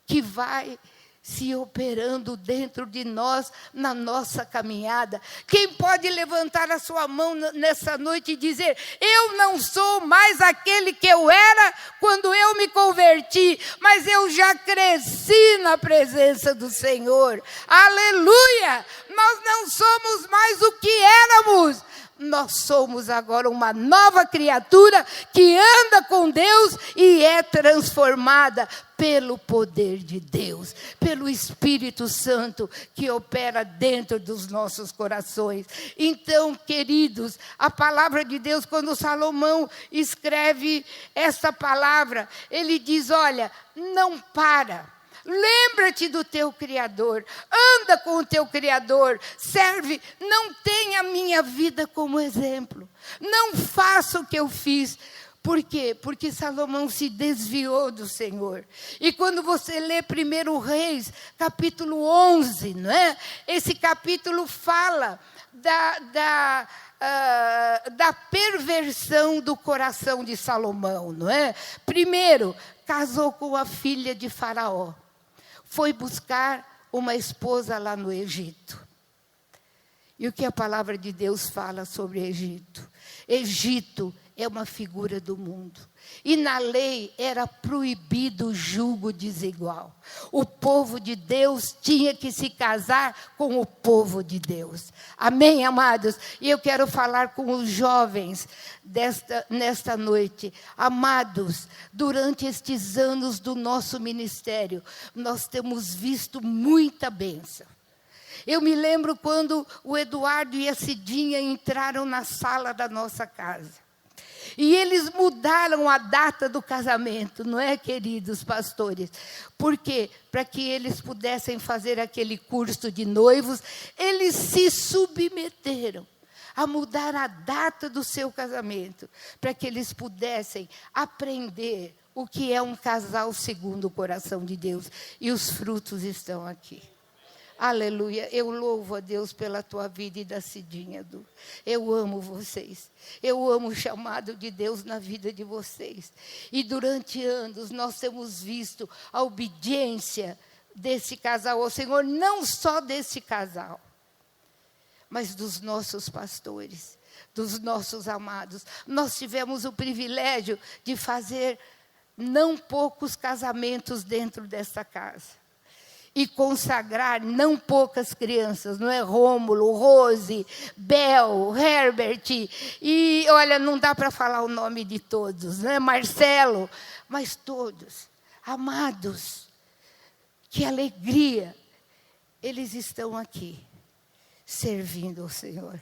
que vai se operando dentro de nós, na nossa caminhada. Quem pode levantar a sua mão nessa noite e dizer: eu não sou mais aquele que eu era quando eu me converti, mas eu já cresci na presença do Senhor. Aleluia! Nós não somos mais o que éramos. Nós somos agora uma nova criatura que anda com Deus e é transformada pelo poder de Deus, pelo Espírito Santo que opera dentro dos nossos corações. Então, queridos, a palavra de Deus, quando Salomão escreve essa palavra, ele diz: olha, não para. Lembra-te do teu Criador, anda com o teu Criador, serve, não tenha a minha vida como exemplo, não faça o que eu fiz. Por quê? Porque Salomão se desviou do Senhor. E quando você lê 1 Reis, capítulo 11, não é? Esse capítulo fala da perversão do coração de Salomão, não é? Primeiro, casou com a filha de Faraó. Foi buscar uma esposa lá no Egito. E o que a palavra de Deus fala sobre Egito? Egito é uma figura do mundo. E na lei era proibido o julgo desigual. O povo de Deus tinha que se casar com o povo de Deus. Amém, amados? E eu quero falar com os jovens nesta noite. Amados, durante estes anos do nosso ministério, nós temos visto muita bênção. Eu me lembro quando o Eduardo e a Cidinha entraram na sala da nossa casa. E eles mudaram a data do casamento, não é, queridos pastores? Por quê? Para que eles pudessem fazer aquele curso de noivos, eles se submeteram a mudar a data do seu casamento, para que eles pudessem aprender o que é um casal segundo o coração de Deus. E os frutos estão aqui. Aleluia, eu louvo a Deus pela tua vida e da Cidinha, Edu. Eu amo vocês, eu amo o chamado de Deus na vida de vocês. E durante anos nós temos visto a obediência desse casal ao Senhor, não só desse casal, mas dos nossos pastores, dos nossos amados. Nós tivemos o privilégio de fazer não poucos casamentos dentro desta casa. E consagrar não poucas crianças, não é? Rômulo, Rose, Bel, Herbert, e olha, não dá para falar o nome de todos, né? Marcelo, mas todos, amados, que alegria, eles estão aqui, servindo ao Senhor,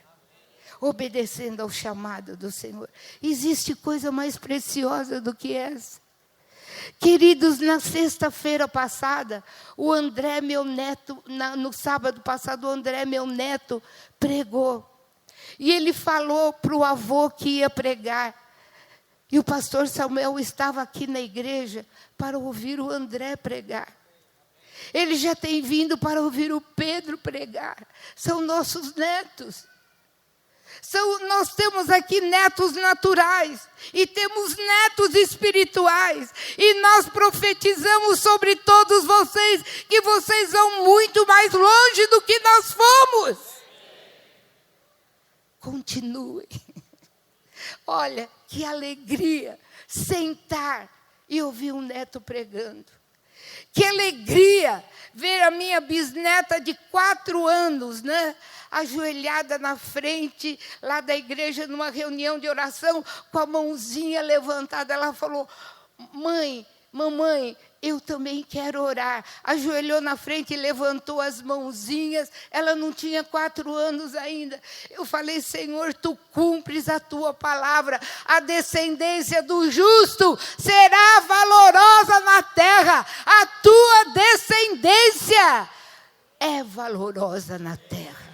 obedecendo ao chamado do Senhor. Existe coisa mais preciosa do que essa? Queridos, na sexta-feira passada, o André, meu neto, no sábado passado, o André, meu neto, pregou. E ele falou para o avô que ia pregar. E o pastor Samuel estava aqui na igreja para ouvir o André pregar. Ele já tem vindo para ouvir o Pedro pregar. São nossos netos. Nós temos aqui netos naturais e temos netos espirituais. E nós profetizamos sobre todos vocês que vocês vão muito mais longe do que nós fomos. Continuem. Olha, que alegria sentar e ouvir um neto pregando. Que alegria ver a minha bisneta de 4 anos, né? Ajoelhada na frente, lá da igreja, numa reunião de oração, com a mãozinha levantada. Ela falou: mamãe, eu também quero orar. Ajoelhou na frente e levantou as mãozinhas. Ela não tinha 4 anos ainda. Eu falei: Senhor, tu cumpres a tua palavra. A descendência do justo será valorosa na terra. A tua descendência é valorosa na terra.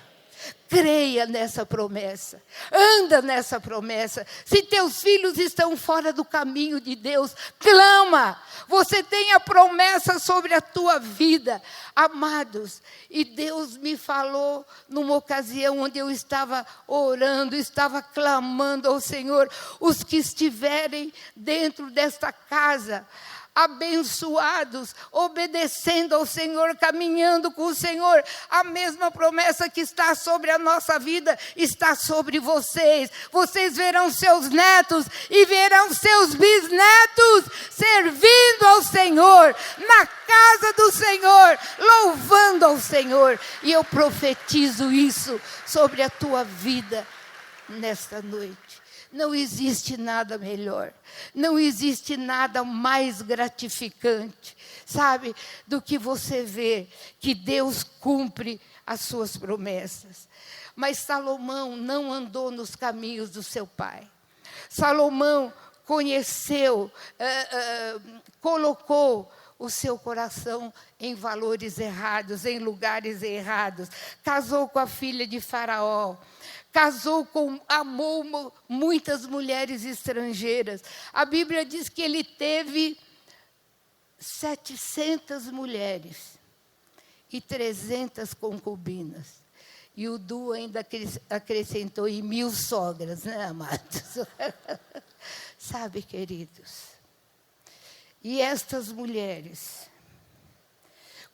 creia nessa promessa, anda nessa promessa. Se teus filhos estão fora do caminho de Deus, clama. Você tem a promessa sobre a tua vida, amados. E Deus me falou numa ocasião onde eu estava orando, estava clamando ao Senhor, os que estiverem dentro desta casa, abençoados, obedecendo ao Senhor, caminhando com o Senhor, a mesma promessa que está sobre a nossa vida, está sobre vocês. Vocês verão seus netos e verão seus bisnetos servindo ao Senhor, na casa do Senhor, louvando ao Senhor. E eu profetizo isso sobre a tua vida nesta noite. Não existe nada melhor, não existe nada mais gratificante, sabe, do que você ver que Deus cumpre as suas promessas. Mas Salomão não andou nos caminhos do seu pai. Salomão conheceu, colocou o seu coração em valores errados, em lugares errados. Casou com a filha de Faraó. Amou muitas mulheres estrangeiras. A Bíblia diz que ele teve 700 mulheres e 300 concubinas. E o Du ainda acrescentou 1000 sogras, né, amados? Sabe, queridos? E estas mulheres,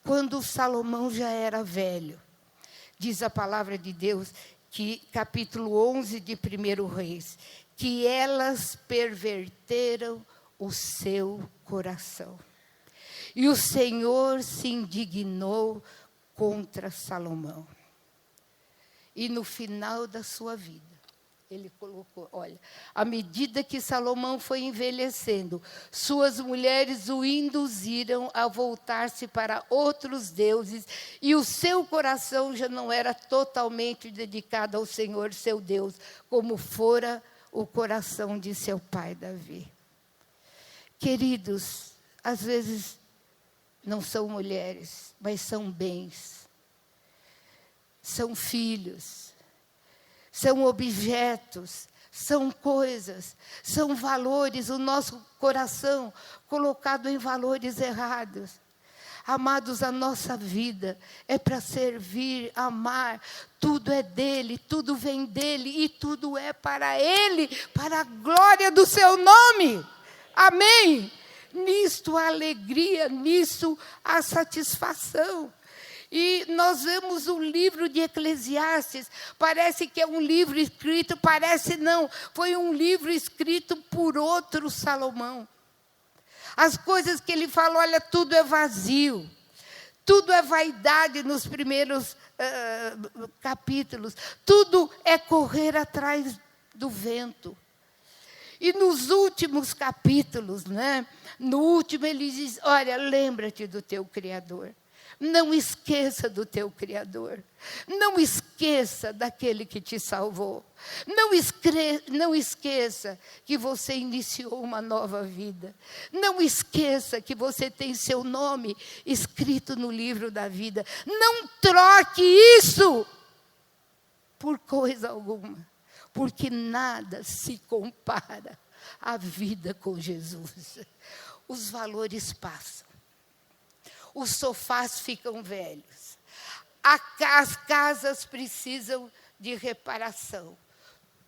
quando Salomão já era velho, diz a palavra de Deus, que capítulo 11 de 1 Reis, que elas perverteram o seu coração. E o Senhor se indignou contra Salomão. E no final da sua vida, ele colocou, olha, à medida que Salomão foi envelhecendo, suas mulheres o induziram a voltar-se para outros deuses, e o seu coração já não era totalmente dedicado ao Senhor, seu Deus, como fora o coração de seu pai Davi. Queridos, às vezes não são mulheres, mas são bens, são filhos, são objetos, são coisas, são valores, o nosso coração colocado em valores errados. Amados, a nossa vida é para servir, amar, tudo é dele, tudo vem dele e tudo é para ele, para a glória do seu nome. Amém? Nisto a alegria, nisto a satisfação. E nós vemos o livro de Eclesiastes, parece que é um livro escrito, parece não, foi um livro escrito por outro Salomão. As coisas que ele falou, olha, tudo é vazio, tudo é vaidade nos primeiros capítulos, tudo é correr atrás do vento. E nos últimos capítulos, né, no último ele diz, olha, lembra-te do teu Criador. Não esqueça do teu Criador. Não esqueça daquele que te salvou. Não esqueça que você iniciou uma nova vida. Não esqueça que você tem seu nome escrito no livro da vida. Não troque isso por coisa alguma, porque nada se compara à vida com Jesus. Os valores passam. Os sofás ficam velhos. As casas precisam de reparação.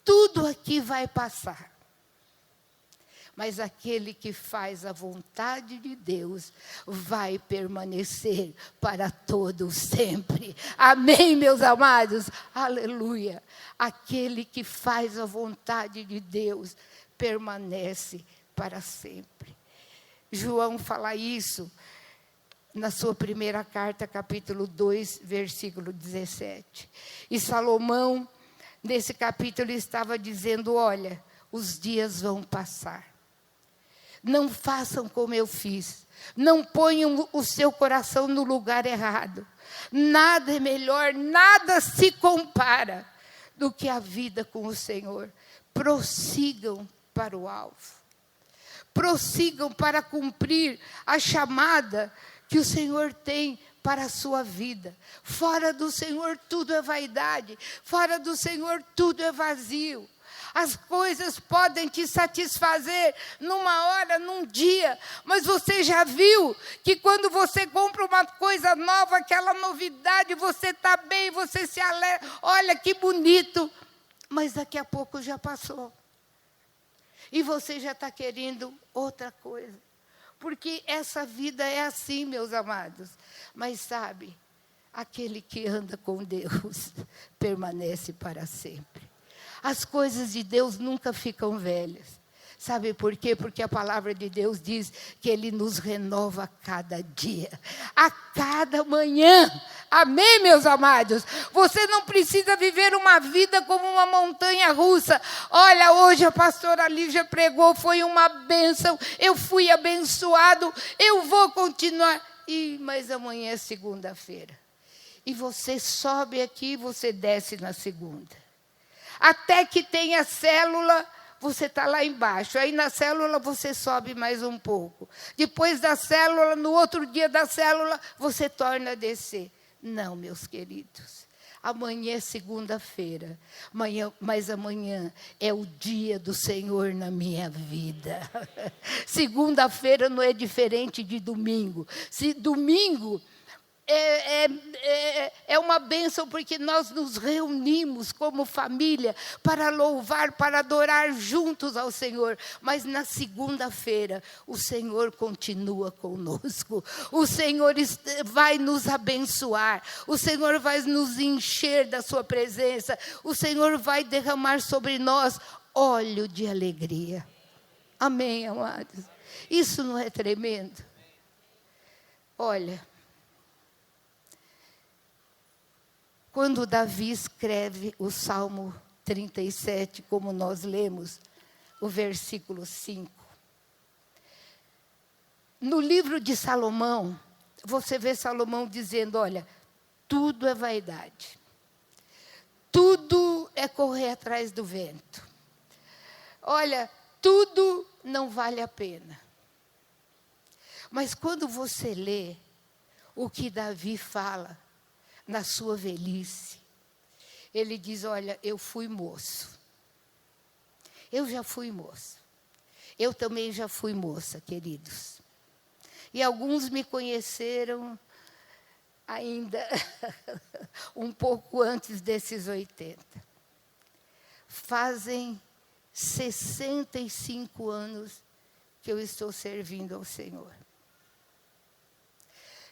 Tudo aqui vai passar. Mas aquele que faz a vontade de Deus vai permanecer para todo sempre. Amém, meus amados? Aleluia. Aquele que faz a vontade de Deus permanece para sempre. João fala isso na sua primeira carta, capítulo 2, versículo 17. E Salomão, nesse capítulo, estava dizendo, olha, os dias vão passar. Não façam como eu fiz. Não ponham o seu coração no lugar errado. Nada é melhor, nada se compara do que a vida com o Senhor. Prossigam para o alvo. Prossigam para cumprir a chamada que o Senhor tem para a sua vida. Fora do Senhor tudo é vaidade, fora do Senhor tudo é vazio. As coisas podem te satisfazer numa hora, num dia, mas você já viu que quando você compra uma coisa nova, aquela novidade, você está bem, você se alegra, olha que bonito, mas daqui a pouco já passou. E você já está querendo outra coisa. Porque essa vida é assim, meus amados. Mas sabe, aquele que anda com Deus permanece para sempre. As coisas de Deus nunca ficam velhas. Sabe por quê? Porque a palavra de Deus diz que Ele nos renova a cada dia, a cada manhã. Amém, meus amados? Você não precisa viver uma vida como uma montanha russa. Olha, hoje a pastora Lívia pregou, foi uma bênção, eu fui abençoado, eu vou continuar. Mas amanhã é segunda-feira. E você sobe aqui, você desce na segunda. Até que tenha célula, você está lá embaixo. Aí na célula você sobe mais um pouco. Depois da célula, no outro dia da célula, você torna a descer. Não, meus queridos. Amanhã é segunda-feira. Mas amanhã é o dia do Senhor na minha vida. Segunda-feira não é diferente de domingo. Se domingo é uma bênção, porque nós nos reunimos como família para louvar, para adorar juntos ao Senhor. Mas na segunda-feira, o Senhor continua conosco. O Senhor vai nos abençoar. O Senhor vai nos encher da sua presença. O Senhor vai derramar sobre nós óleo de alegria. Amém, amados? Isso não é tremendo? Olha, quando Davi escreve o Salmo 37, como nós lemos, o versículo 5. No livro de Salomão, você vê Salomão dizendo, olha, tudo é vaidade. Tudo é correr atrás do vento. Olha, tudo não vale a pena. Mas quando você lê o que Davi fala, na sua velhice, ele diz, olha, eu fui moço. Eu já fui moço. Eu também já fui moça, queridos. E alguns me conheceram ainda um pouco antes desses 80. Fazem 65 anos que eu estou servindo ao Senhor.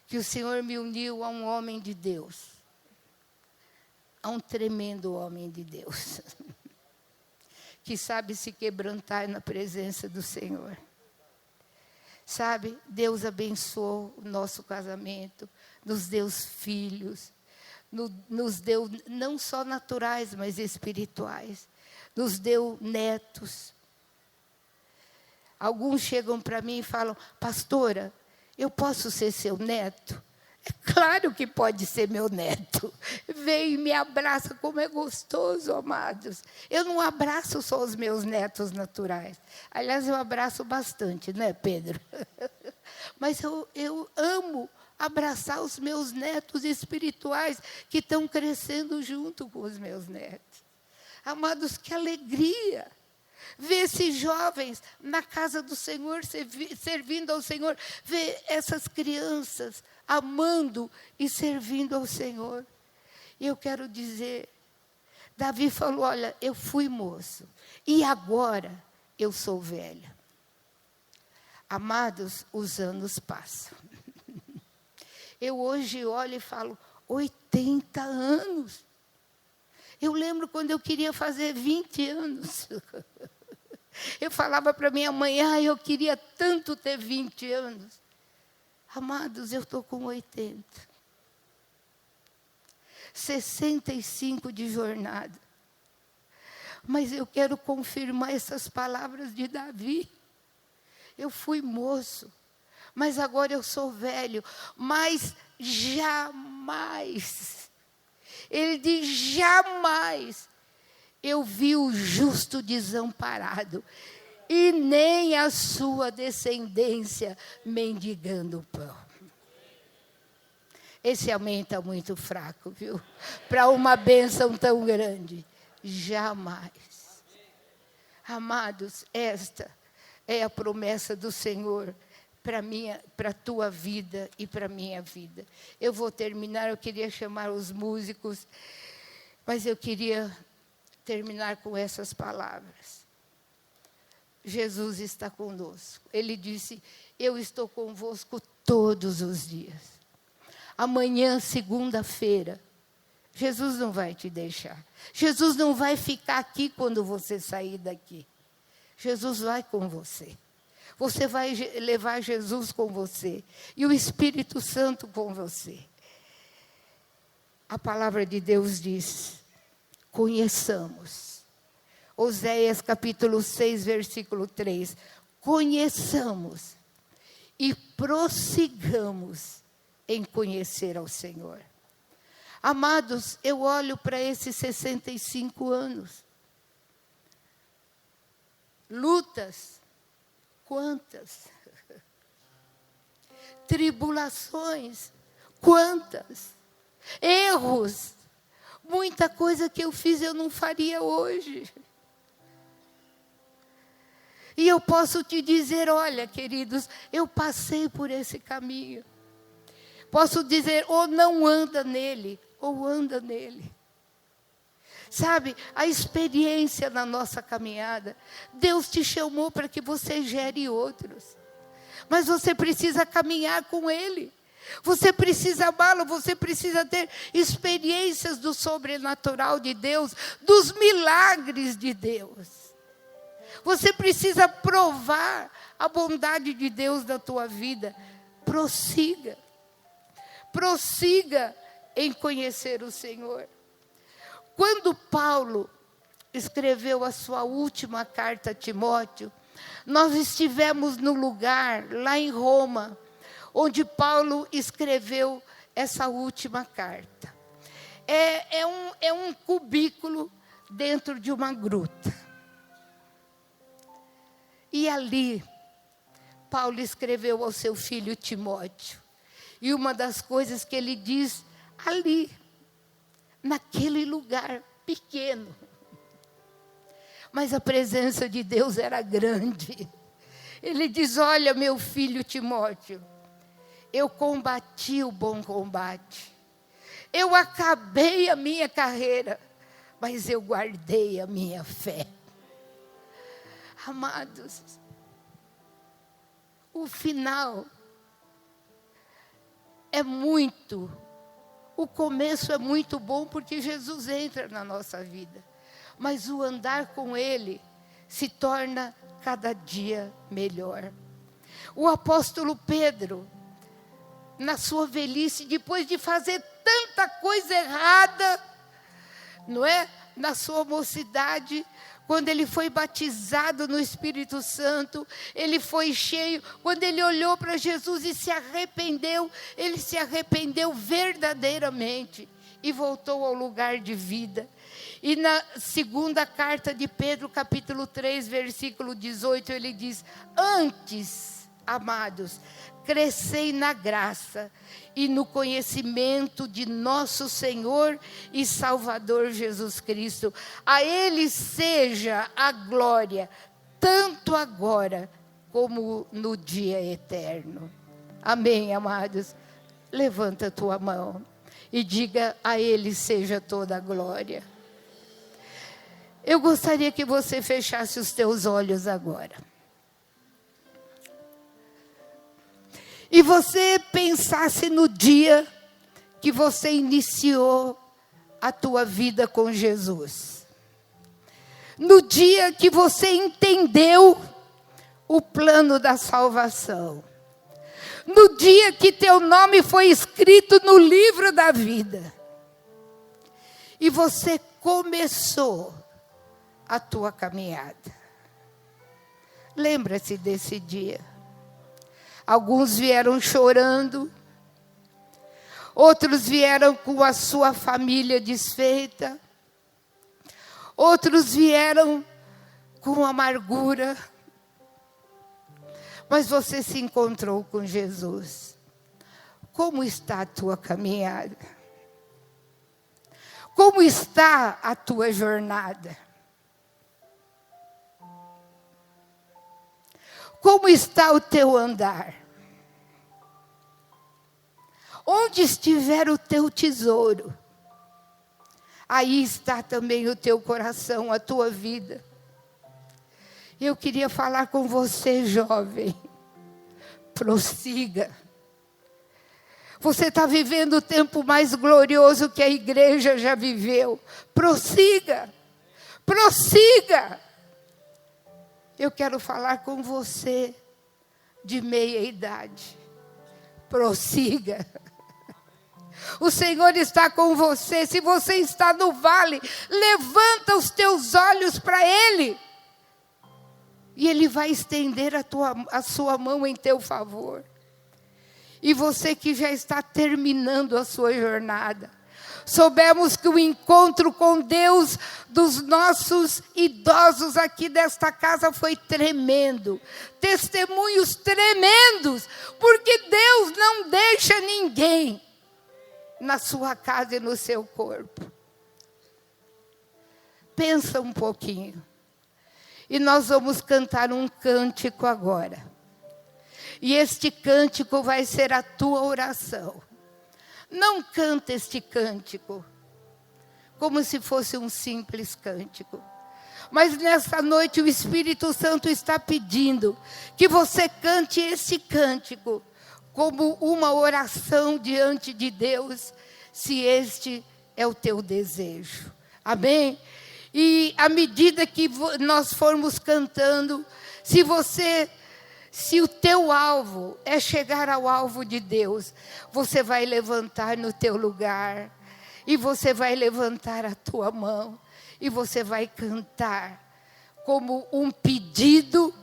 Que o Senhor me uniu a um homem de Deus, a um tremendo homem de Deus, que sabe se quebrantar na presença do Senhor. Sabe, Deus abençoou o nosso casamento, nos deu filhos, nos deu não só naturais, mas espirituais, nos deu netos. Alguns chegam para mim e falam, pastora, eu posso ser seu neto? É claro que pode ser meu neto. Vem e me abraça, como é gostoso, amados. Eu não abraço só os meus netos naturais. Aliás, eu abraço bastante, não é, Pedro? Mas eu amo abraçar os meus netos espirituais que estão crescendo junto com os meus netos. Amados, que alegria! Ver esses jovens na casa do Senhor, servindo ao Senhor. Ver essas crianças amando e servindo ao Senhor. E eu quero dizer, Davi falou, olha, eu fui moço, e agora eu sou velha. Amados, os anos passam. Eu hoje olho e falo, 80 anos. Eu lembro quando eu queria fazer 20 anos. Eu falava para minha mãe, eu queria tanto ter 20 anos. Amados, eu estou com 80. 65 de jornada. Mas eu quero confirmar essas palavras de Davi. Eu fui moço, mas agora eu sou velho. Mas jamais, ele diz, jamais eu vi o justo desamparado, e nem a sua descendência mendigando pão. Esse amém está muito fraco, viu? Para uma bênção tão grande. Jamais. Amados, esta é a promessa do Senhor para a tua vida e para a minha vida. Eu vou terminar, eu queria chamar os músicos, mas eu queria terminar com essas palavras. Jesus está conosco. Ele disse, eu estou convosco todos os dias. Amanhã, segunda-feira, Jesus não vai te deixar. Jesus não vai ficar aqui quando você sair daqui. Jesus vai com você. Você vai levar Jesus com você. E o Espírito Santo com você. A palavra de Deus diz, conheçamos. Oséias capítulo 6, versículo 3. Conheçamos e prossigamos em conhecer ao Senhor. Amados, eu olho para esses 65 anos. Lutas, quantas? Tribulações, quantas? Erros, muita coisa que eu fiz eu não faria hoje. E eu posso te dizer, olha, queridos, eu passei por esse caminho. Posso dizer, ou não anda nele, ou anda nele. Sabe, a experiência na nossa caminhada, Deus te chamou para que você gere outros. Mas você precisa caminhar com Ele. Você precisa amá-lo, você precisa ter experiências do sobrenatural de Deus, dos milagres de Deus. Você precisa provar a bondade de Deus na tua vida. Prossiga. Prossiga em conhecer o Senhor. Quando Paulo escreveu a sua última carta a Timóteo, nós estivemos no lugar, lá em Roma, onde Paulo escreveu essa última carta. É um cubículo dentro de uma gruta. E ali, Paulo escreveu ao seu filho Timóteo. E uma das coisas que ele diz ali, naquele lugar pequeno. Mas a presença de Deus era grande. Ele diz, olha, meu filho Timóteo, eu combati o bom combate. Eu acabei a minha carreira, mas eu guardei a minha fé. Amados, o final o começo é muito bom porque Jesus entra na nossa vida. Mas o andar com Ele se torna cada dia melhor. O apóstolo Pedro, na sua velhice, depois de fazer tanta coisa errada, não é? Na sua mocidade, quando ele foi batizado no Espírito Santo, ele foi cheio. Quando ele olhou para Jesus e se arrependeu, ele se arrependeu verdadeiramente e voltou ao lugar de vida. E na segunda carta de Pedro, capítulo 3, versículo 18, ele diz, antes, amados, crescei na graça e no conhecimento de nosso Senhor e Salvador Jesus Cristo. A Ele seja a glória, tanto agora como no dia eterno. Amém, amados? Levanta a tua mão e diga, a Ele seja toda a glória. Eu gostaria que você fechasse os teus olhos agora. E você pensasse no dia que você iniciou a tua vida com Jesus. No dia que você entendeu o plano da salvação. No dia que teu nome foi escrito no livro da vida. E você começou a tua caminhada. Lembra-se desse dia. Alguns vieram chorando, outros vieram com a sua família desfeita, outros vieram com amargura, mas você se encontrou com Jesus. Como está a tua caminhada? Como está a tua jornada? Como está o teu andar? Onde estiver o teu tesouro, aí está também o teu coração, a tua vida. Eu queria falar com você, jovem. Prossiga. Você está vivendo o tempo mais glorioso que a igreja já viveu. Prossiga. Prossiga. Eu quero falar com você de meia idade. Prossiga. O Senhor está com você. Se você está no vale, levanta os teus olhos para Ele. E Ele vai estender a sua mão em teu favor. E você que já está terminando a sua jornada, soubemos que o encontro com Deus dos nossos idosos aqui desta casa foi tremendo. Testemunhos tremendos, porque Deus não deixa ninguém na sua casa e no seu corpo. Pensa um pouquinho. E nós vamos cantar um cântico agora. E este cântico vai ser a tua oração. Não canta este cântico como se fosse um simples cântico. Mas nessa noite o Espírito Santo está pedindo que você cante este cântico como uma oração diante de Deus, se este é o teu desejo. Amém? E à medida que nós formos cantando, se o teu alvo é chegar ao alvo de Deus, você vai levantar no teu lugar, e você vai levantar a tua mão, e você vai cantar como um pedido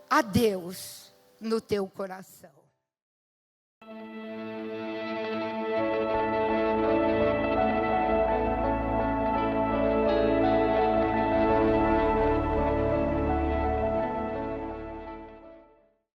a Deus no teu coração.